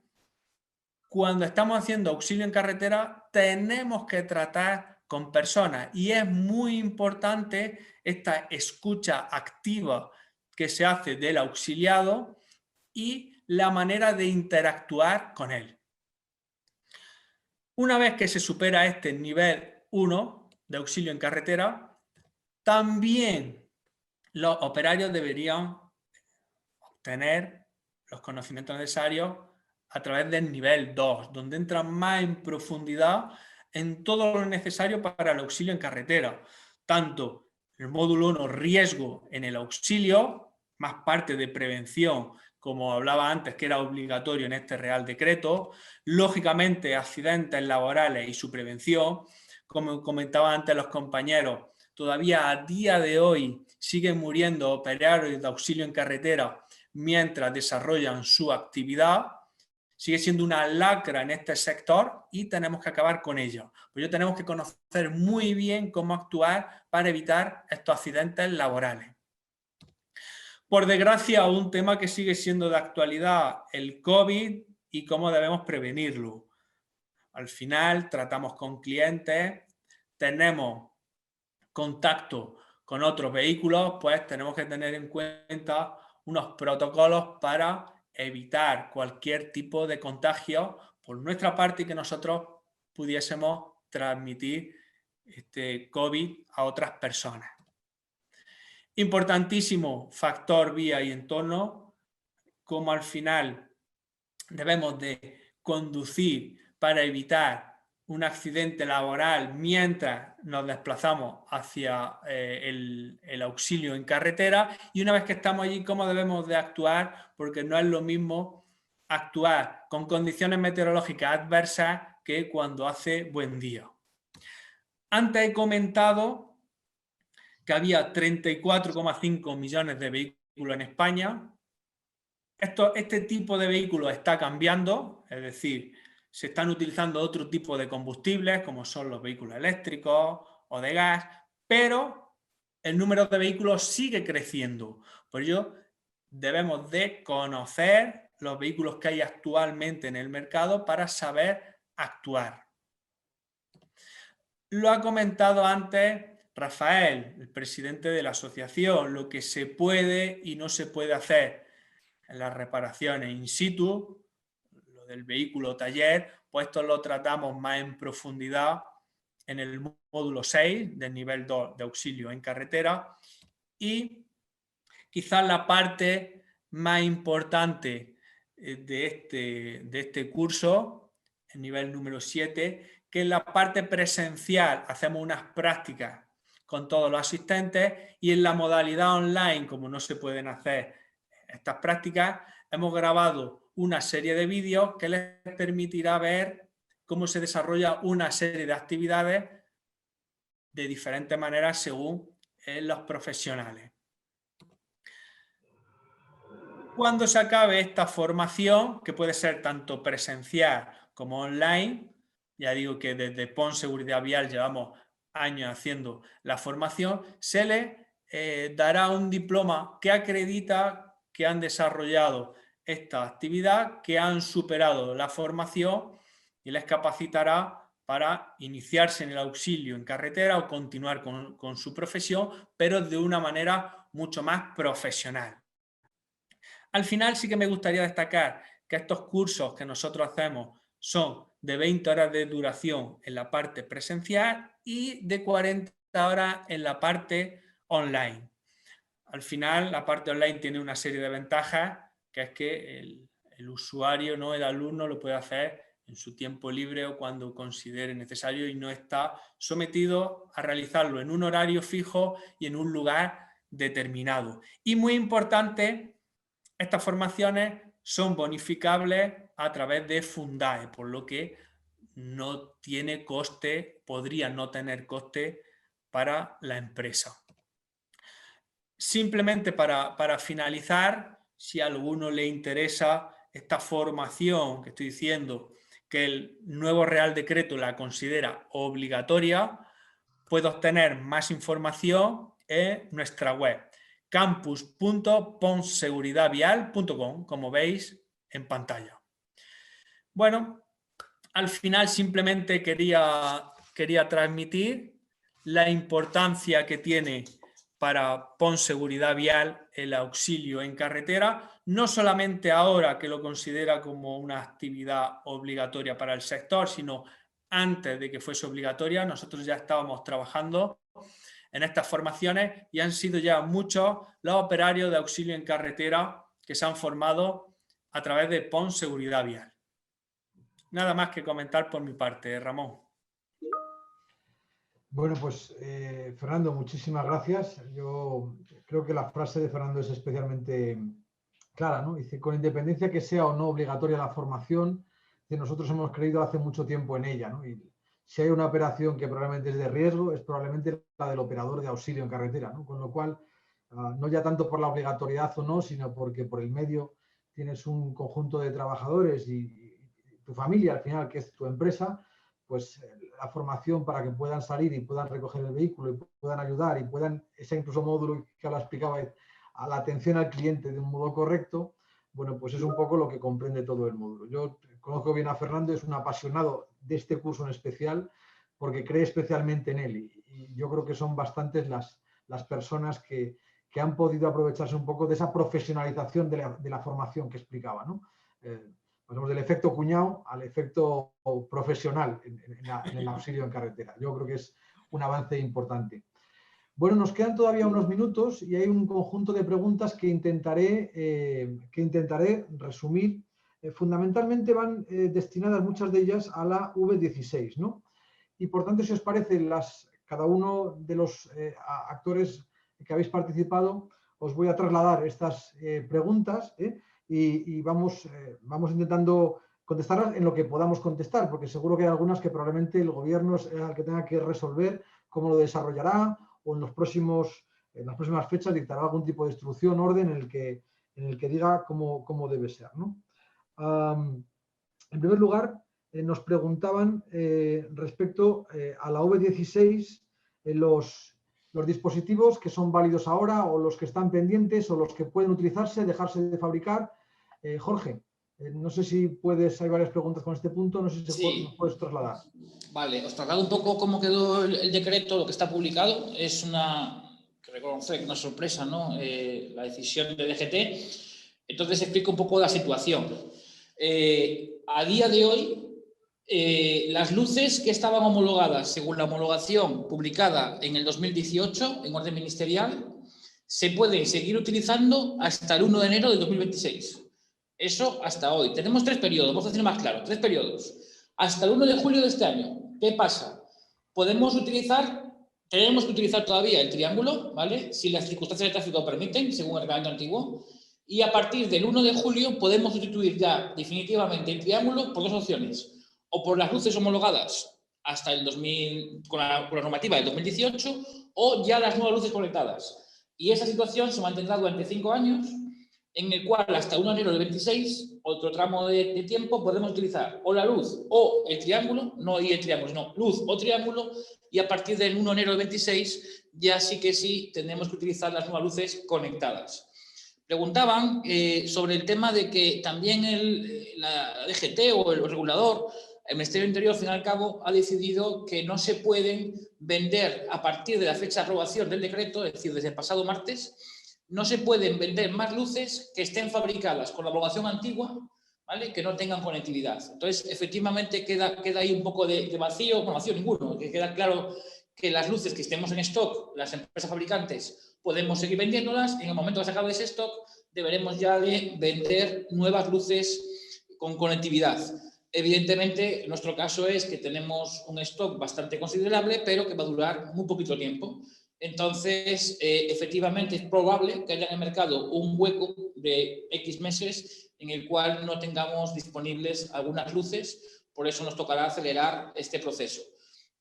cuando estamos haciendo auxilio en carretera, tenemos que tratar con personas. Y es muy importante esta escucha activa que se hace del auxiliado y la manera de interactuar con él. Una vez que se supera este nivel 1 de auxilio en carretera, también los operarios deberían obtener los conocimientos necesarios a través del nivel 2, donde entran más en profundidad en todo lo necesario para el auxilio en carretera, tanto el módulo 1, riesgo en el auxilio, más parte de prevención, como hablaba antes, que era obligatorio en este Real Decreto, lógicamente accidentes laborales y su prevención, como comentaban antes los compañeros, todavía a día de hoy siguen muriendo operarios de auxilio en carretera mientras desarrollan su actividad sigue siendo una lacra en este sector y tenemos que acabar con ello. Por ello tenemos que conocer muy bien cómo actuar para evitar estos accidentes laborales. Por desgracia, un tema que sigue siendo de actualidad, el COVID y cómo debemos prevenirlo. Al final tratamos con clientes, tenemos contacto con otros vehículos, pues tenemos que tener en cuenta unos protocolos para evitar cualquier tipo de contagio por nuestra parte y que nosotros pudiésemos transmitir este COVID a otras personas. Importantísimo factor vía y entorno, como al final debemos de conducir para evitar un accidente laboral mientras nos desplazamos hacia el auxilio en carretera, y una vez que estamos allí, cómo debemos de actuar, porque no es lo mismo actuar con condiciones meteorológicas adversas que cuando hace buen día. Antes he comentado que había 34,5 millones de vehículos en España. Este tipo de vehículos está cambiando, es decir, se están utilizando otro tipo de combustibles, como son los vehículos eléctricos o de gas, pero el número de vehículos sigue creciendo. Por ello, debemos de conocer los vehículos que hay actualmente en el mercado para saber actuar. Lo ha comentado antes Rafael, el presidente de la asociación, lo que se puede y no se puede hacer en las reparaciones in situ, lo del vehículo taller, pues esto lo tratamos más en profundidad en el módulo 6 del nivel 2 de auxilio en carretera, y quizás la parte más importante de este curso, el nivel número 7, que en la parte presencial hacemos unas prácticas con todos los asistentes, y en la modalidad online, como no se pueden hacer estas prácticas, hemos grabado una serie de vídeos que les permitirá ver cómo se desarrolla una serie de actividades de diferentes maneras según los profesionales. Cuando se acabe esta formación, que puede ser tanto presencial como online, ya digo que desde PON Seguridad Vial llevamos años haciendo la formación, se le dará un diploma que acredita que han desarrollado esta actividad, que han superado la formación, y les capacitará para iniciarse en el auxilio en carretera o continuar con su profesión, pero de una manera mucho más profesional. Al final sí que me gustaría destacar que estos cursos que nosotros hacemos son de 20 horas de duración en la parte presencial y de 40 horas en la parte online. Al final, la parte online tiene una serie de ventajas, que es que el usuario, ¿no?, el alumno, lo puede hacer en su tiempo libre o cuando considere necesario, y no está sometido a realizarlo en un horario fijo y en un lugar determinado. Y muy importante, estas formaciones son bonificables a través de Fundae, por lo que no tiene coste, podría no tener coste para la empresa. Simplemente para finalizar, si a alguno le interesa esta formación que estoy diciendo, que el nuevo Real Decreto la considera obligatoria, puede obtener más información en nuestra web campus.ponseguridadvial.com, como veis en pantalla. Bueno, al final simplemente quería transmitir la importancia que tiene para PON Seguridad Vial el auxilio en carretera, no solamente ahora que lo considera como una actividad obligatoria para el sector, sino antes de que fuese obligatoria. Nosotros ya estábamos trabajando en estas formaciones y han sido ya muchos los operarios de auxilio en carretera que se han formado a través de PON Seguridad Vial. Nada más que comentar por mi parte, Ramón. Bueno, pues Fernando, muchísimas gracias. Yo creo que la frase de Fernando es especialmente clara, ¿no? Dice, con independencia que sea o no obligatoria la formación, nosotros hemos creído hace mucho tiempo en ella, ¿no? Y si hay una operación que probablemente es de riesgo, es probablemente la del operador de auxilio en carretera, ¿no? Con lo cual, no ya tanto por la obligatoriedad o no, sino porque por el medio tienes un conjunto de trabajadores y tu familia, al final, que es tu empresa, pues la formación para que puedan salir y puedan recoger el vehículo y puedan ayudar y puedan, ese incluso módulo que ahora explicaba, a la atención al cliente de un modo correcto, bueno, pues es un poco lo que comprende todo el módulo. Yo conozco bien a Fernando, es un apasionado de este curso en especial, porque cree especialmente en él y yo creo que son bastantes las personas que han podido aprovecharse un poco de esa profesionalización de la formación que explicaba, ¿no? Pasamos del efecto cuñado al efecto profesional en el auxilio en carretera. Yo creo que es un avance importante. Bueno, nos quedan todavía unos minutos y hay un conjunto de preguntas que intentaré resumir. Fundamentalmente van destinadas muchas de ellas a la V16, ¿no? Y por tanto, si os parece, cada uno de los actores que habéis participado, os voy a trasladar estas preguntas y vamos intentando contestarlas en lo que podamos contestar, porque seguro que hay algunas que probablemente el gobierno es el que tenga que resolver cómo lo desarrollará o en las próximas fechas dictará algún tipo de instrucción, orden en el que diga cómo debe ser, ¿no? En primer lugar, nos preguntaban respecto a la V16, los dispositivos que son válidos ahora o los que están pendientes o los que pueden utilizarse, dejarse de fabricar. Jorge, no sé si hay varias preguntas con este punto, no sé si nos puedes trasladar. Vale, os traslado un poco cómo quedó el decreto, lo que está publicado. Es que reconocer una sorpresa, ¿no? La decisión de DGT. Entonces explico un poco la situación. A día de hoy, las luces que estaban homologadas según la homologación publicada en el 2018 en orden ministerial se pueden seguir utilizando hasta el 1 de enero de 2026. Eso hasta hoy. Tenemos 3 periodos, vamos a decir más claro, 3 periodos. Hasta el 1 de julio de este año. ¿Qué pasa? Tenemos que utilizar todavía el triángulo, ¿vale? Si las circunstancias de tráfico lo permiten, según el reglamento antiguo. Y a partir del 1 de julio podemos sustituir ya definitivamente el triángulo por 2 opciones. O por las luces homologadas hasta el 2000, con la normativa del 2018, o ya las nuevas luces conectadas. Y esa situación se mantendrá durante 5 años, en el cual hasta 1 de enero del 26, otro tramo de tiempo, podemos utilizar o la luz o el triángulo, no y el triángulo, sino luz o triángulo, y a partir del 1 de enero del 26 ya sí que sí tenemos que utilizar las nuevas luces conectadas. Preguntaban sobre el tema de que también la DGT o el regulador, el Ministerio del Interior, al fin y al cabo, ha decidido que no se pueden vender a partir de la fecha de aprobación del decreto, es decir, desde el pasado martes, no se pueden vender más luces que estén fabricadas con la homologación antigua, ¿vale? Que no tengan conectividad. Entonces, efectivamente, queda ahí un poco de vacío, no vacío ninguno, que queda claro que las luces que estemos en stock, las empresas fabricantes, podemos seguir vendiéndolas. En el momento que se acabe ese stock, deberemos ya de vender nuevas luces con conectividad. Evidentemente, nuestro caso es que tenemos un stock bastante considerable, pero que va a durar muy poquito tiempo. Entonces, efectivamente, es probable que haya en el mercado un hueco de X meses en el cual no tengamos disponibles algunas luces, por eso nos tocará acelerar este proceso.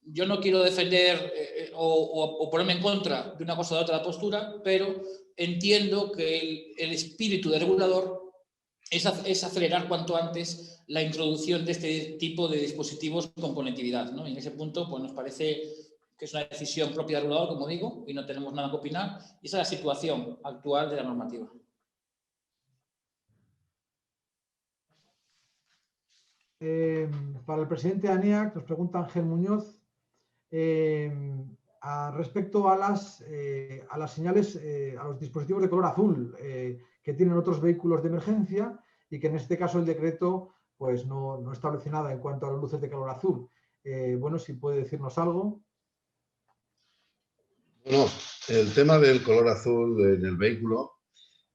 Yo no quiero defender o ponerme en contra de una cosa o de otra postura, pero entiendo que el espíritu del regulador es acelerar cuanto antes la introducción de este tipo de dispositivos con conectividad, ¿no? Y en ese punto, pues nos parece que es una decisión propia del regulador, como digo, y no tenemos nada que opinar. Y esa es la situación actual de la normativa. Para el presidente de ANEAC, nos pregunta Ángel Muñoz, respecto a las señales, a los dispositivos de color azul que tienen otros vehículos de emergencia y que en este caso el decreto pues no establece nada en cuanto a las luces de color azul. Bueno, si puede decirnos algo. Bueno, el tema del color azul en el vehículo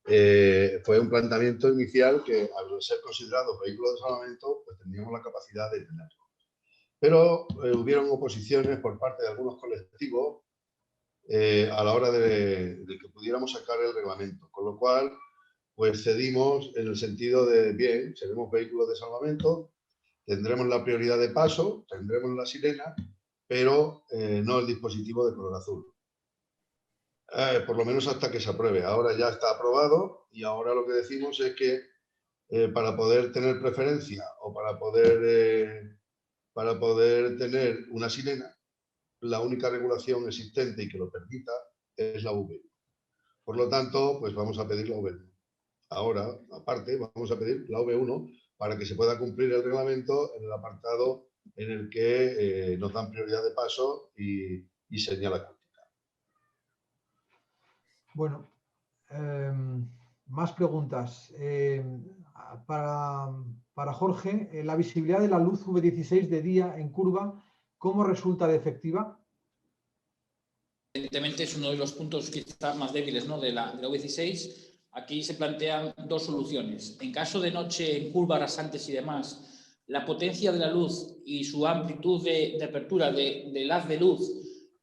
fue un planteamiento inicial que, al ser considerados vehículos de salvamento, pues teníamos la capacidad de tenerlo. Pero hubieron oposiciones por parte de algunos colectivos a la hora de que pudiéramos sacar el reglamento, con lo cual pues cedimos en el sentido de, bien, seremos vehículos de salvamento, tendremos la prioridad de paso, tendremos la sirena, pero no el dispositivo de color azul. Por lo menos hasta que se apruebe. Ahora ya está aprobado y ahora lo que decimos es que para poder tener preferencia o para poder tener una sirena, la única regulación existente y que lo permita es la V1. Por lo tanto, pues vamos a pedir la V1. Ahora, aparte, vamos a pedir la V1 para que se pueda cumplir el reglamento en el apartado en el que nos dan prioridad de paso y señal acústica. Bueno, más preguntas. Para Jorge, la visibilidad de la luz V16 de día en curva, ¿cómo resulta de efectiva? Evidentemente es uno de los puntos quizás más débiles, ¿no?, de la V16. Aquí se plantean dos soluciones. En caso de noche, en curvas rasantes y demás, la potencia de la luz y su amplitud de apertura del haz de luz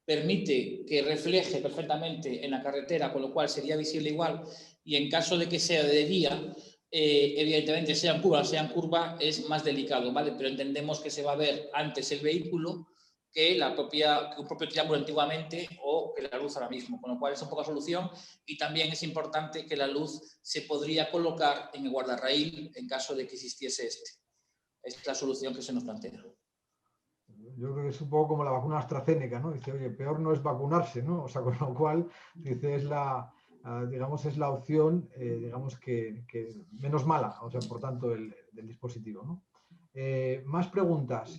permite que refleje perfectamente en la carretera, con lo cual sería visible igual. Y en caso de que sea de día, evidentemente, sea en curva, es más delicado, ¿vale? Pero entendemos que se va a ver antes el vehículo que un propio triángulo antiguamente o que la luz ahora mismo, con lo cual es un poco la solución. Y también es importante que la luz se podría colocar en el guardarraíl en caso de que existiese este. Es la solución que se nos plantea. Yo creo que es un poco como la vacuna AstraZeneca, ¿no? Dice, oye, peor no es vacunarse, ¿no? O sea, con lo cual, dice, digamos, es la opción, digamos, que menos mala, o sea, por tanto, del dispositivo, ¿no? Más preguntas.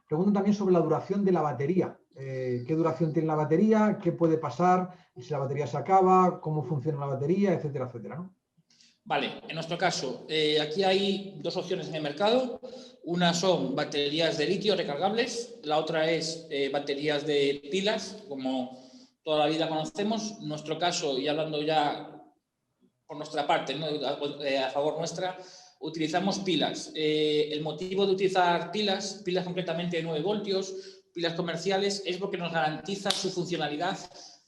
Preguntan también sobre la duración de la batería. ¿Qué duración tiene la batería? ¿Qué puede pasar si la batería se acaba? ¿Cómo funciona la batería? Etcétera, etcétera, ¿no? Vale, en nuestro caso, aquí hay dos opciones en el mercado. Una son baterías de litio recargables, la otra es baterías de pilas, como toda la vida conocemos. En nuestro caso, y hablando ya por nuestra parte, ¿no?, a favor nuestra, utilizamos pilas. El motivo de utilizar pilas completamente de 9 voltios, pilas comerciales, es porque nos garantiza su funcionalidad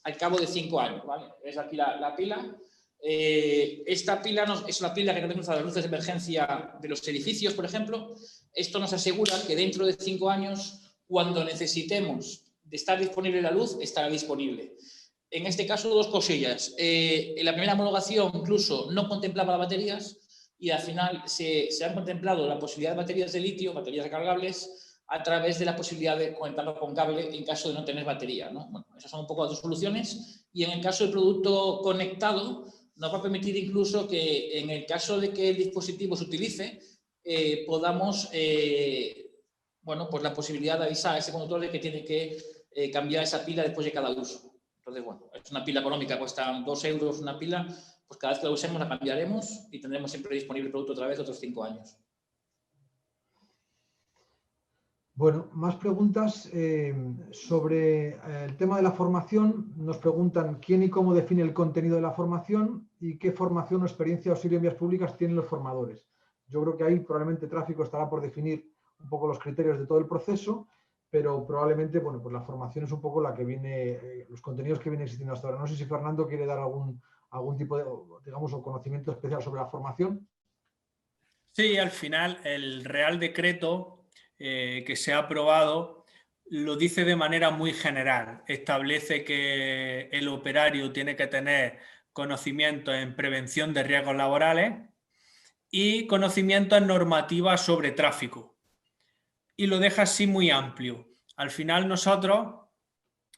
al cabo de 5 años, ¿vale? Es aquí la pila. Esta pila es una pila que tenemos a las luces de emergencia de los edificios, por ejemplo. Esto nos asegura que dentro de 5 años, cuando necesitemos de estar disponible la luz, estará disponible. En este caso, dos cosillas. En la primera homologación incluso no contemplaba las baterías y al final se han contemplado la posibilidad de baterías de litio, baterías recargables, a través de la posibilidad de conectarlo con cable en caso de no tener batería, ¿no? Bueno, esas son un poco las dos soluciones. Y en el caso del producto conectado, nos va a permitir incluso que en el caso de que el dispositivo se utilice, podamos, bueno, pues la posibilidad de avisar a ese conductor de que tiene que cambiar esa pila después de cada uso. Entonces, bueno, es una pila económica, cuesta 2 euros una pila, pues cada vez que la usemos la cambiaremos y tendremos siempre disponible el producto otra vez otros 5 años. Bueno, más preguntas sobre el tema de la formación. Nos preguntan quién y cómo define el contenido de la formación y qué formación o experiencia de auxilio en vías públicas tienen los formadores. Yo creo que ahí probablemente tráfico estará por definir un poco los criterios de todo el proceso, pero probablemente, bueno, pues la formación es un poco la que viene, los contenidos que vienen existiendo hasta ahora. No sé si Fernando quiere dar algún tipo de, digamos, o conocimiento especial sobre la formación. Sí, al final el Real Decreto que se ha aprobado lo dice de manera muy general. Establece que el operario tiene que tener conocimientos en prevención de riesgos laborales y conocimientos en normativas sobre tráfico. Y lo deja así muy amplio. Al final nosotros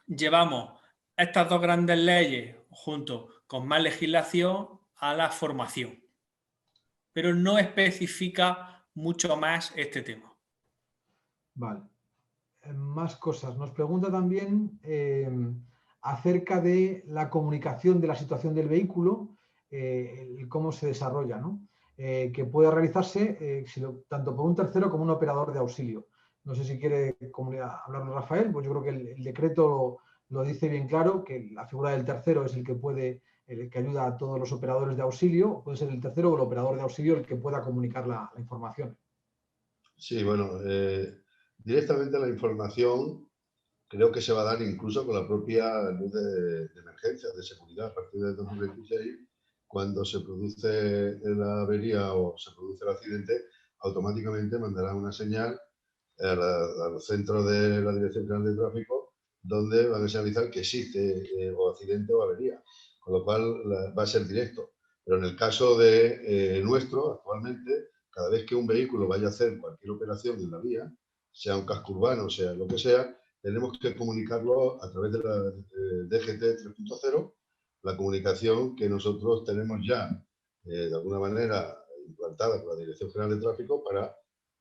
llevamos estas dos grandes leyes junto con más legislación a la formación, pero no especifica mucho más este tema. Vale. Más cosas. Nos pregunta también acerca de la comunicación de la situación del vehículo, cómo se desarrolla, ¿no? Que puede realizarse tanto por un tercero como un operador de auxilio. No sé si quiere hablarnos Rafael, pues yo creo que el decreto lo dice bien claro, que la figura del tercero es el que ayuda a todos los operadores de auxilio, puede ser el tercero o el operador de auxilio el que pueda comunicar la información. Sí, bueno, directamente la información creo que se va a dar incluso con la propia luz de emergencia, de seguridad, a partir de 2026, cuando se produce la avería o se produce el accidente, automáticamente mandará una señal al centro de la Dirección General de Tráfico, donde van a señalizar que existe o accidente o avería, con lo cual va a ser directo. Pero en el caso de nuestro, actualmente, cada vez que un vehículo vaya a hacer cualquier operación en la vía, sea un casco urbano, sea lo que sea, tenemos que comunicarlo a través de la DGT 3.0, la comunicación que nosotros tenemos ya, de alguna manera, implantada por la Dirección General de Tráfico para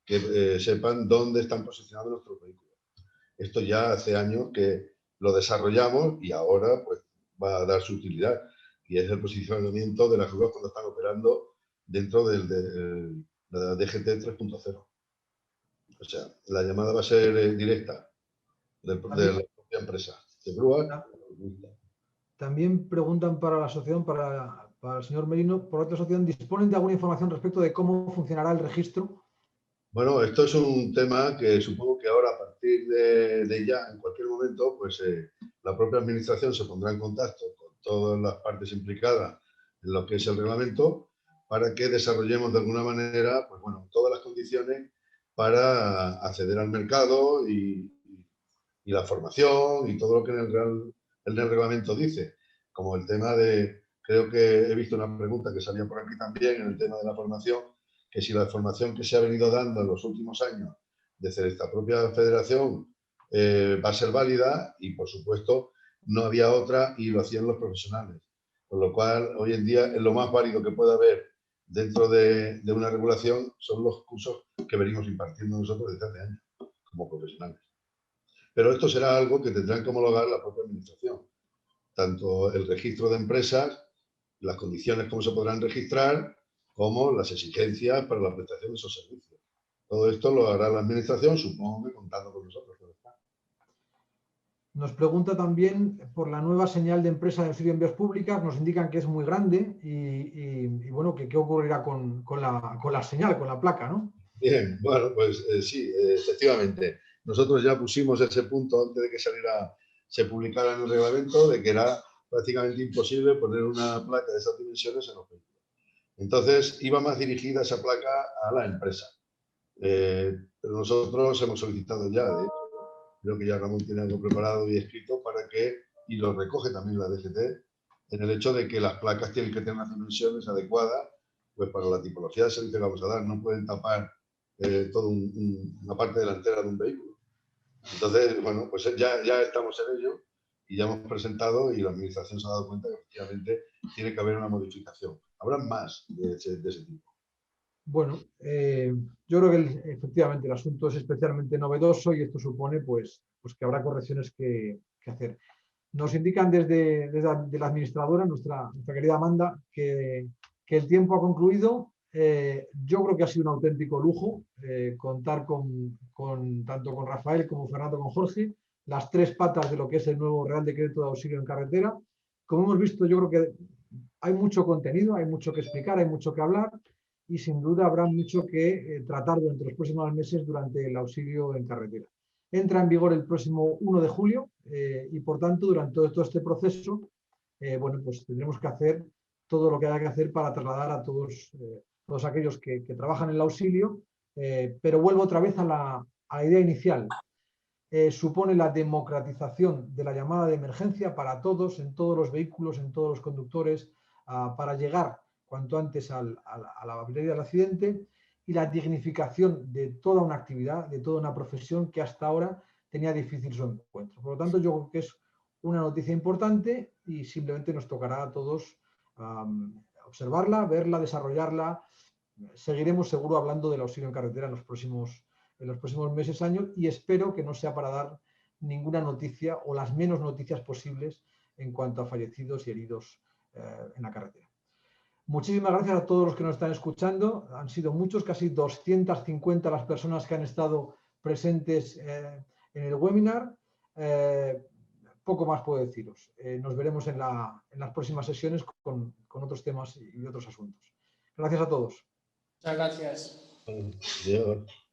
que sepan dónde están posicionados nuestros vehículos. Esto ya hace años que lo desarrollamos y ahora pues, va a dar su utilidad. Y es el posicionamiento de las grúas cuando están operando dentro de la DGT 3.0. O sea, la llamada va a ser directa de la propia empresa de grúas. También preguntan para la asociación, para el señor Merino, por otra asociación, ¿disponen de alguna información respecto de cómo funcionará el registro? Bueno, esto es un tema que supongo que ahora, a partir de ya, en cualquier momento, pues la propia administración se pondrá en contacto con todas las partes implicadas en lo que es el reglamento para que desarrollemos de alguna manera, pues bueno, todas las condiciones para acceder al mercado y la formación y todo lo que en el reglamento dice, como el tema de, creo que he visto una pregunta que salía por aquí también en el tema de la formación, que si la formación que se ha venido dando en los últimos años desde esta propia federación va a ser válida y, por supuesto, no había otra y lo hacían los profesionales. Con lo cual, hoy en día, lo más válido que puede haber dentro de una regulación son los cursos que venimos impartiendo nosotros desde hace años como profesionales. Pero esto será algo que tendrán que homologar la propia administración. Tanto el registro de empresas, las condiciones cómo se podrán registrar, como las exigencias para la prestación de esos servicios. Todo esto lo hará la administración, supongo que contando con nosotros. Nos pregunta también por la nueva señal de empresa de auxilio en vías públicas. Nos indican que es muy grande y bueno, que qué ocurrirá con la señal, con la placa, ¿no? Bien, bueno, pues sí, efectivamente. Nosotros ya pusimos ese punto antes de que se publicara en el reglamento, de que era prácticamente imposible poner una placa de esas dimensiones en los vehículos. Entonces, iba más dirigida esa placa a la empresa. Pero nosotros hemos solicitado ya, de hecho, creo que ya Ramón tiene algo preparado y escrito para que, y lo recoge también la DGT, en el hecho de que las placas tienen que tener unas dimensiones adecuadas pues para la tipología de servicio que vamos a dar. No pueden tapar toda una parte delantera de un vehículo. Entonces, bueno, pues ya estamos en ello y ya hemos presentado y la administración se ha dado cuenta que efectivamente tiene que haber una modificación. Habrá más de ese tipo. Bueno, yo creo que efectivamente el asunto es especialmente novedoso y esto supone pues que habrá correcciones que hacer. Nos indican desde la administradora, nuestra querida Amanda, que el tiempo ha concluido. Yo creo que ha sido un auténtico lujo contar tanto con Rafael como Fernando, con Jorge, las tres patas de lo que es el nuevo Real Decreto de Auxilio en Carretera. Como hemos visto, yo creo que hay mucho contenido, hay mucho que explicar, hay mucho que hablar y sin duda habrá mucho que tratar durante los próximos meses durante el auxilio en carretera. Entra en vigor el próximo 1 de julio y por tanto durante todo este proceso bueno, pues tendremos que hacer todo lo que haya que hacer para trasladar a todos aquellos que trabajan en el auxilio, pero vuelvo otra vez a la idea inicial. Supone la democratización de la llamada de emergencia para todos, en todos los vehículos, en todos los conductores, para llegar cuanto antes a la avería del accidente y la dignificación de toda una actividad, de toda una profesión que hasta ahora tenía difícil su encuentro. Por lo tanto, yo creo que es una noticia importante y simplemente nos tocará a todos observarla, verla, desarrollarla. Seguiremos seguro hablando del auxilio en carretera en los próximos meses, años, y espero que no sea para dar ninguna noticia o las menos noticias posibles en cuanto a fallecidos y heridos en la carretera. Muchísimas gracias a todos los que nos están escuchando. Han sido muchos, casi 250 las personas que han estado presentes en el webinar. Poco más puedo deciros. Nos veremos en las próximas sesiones con otros temas y otros asuntos. Gracias a todos. Muchas gracias. Adiós.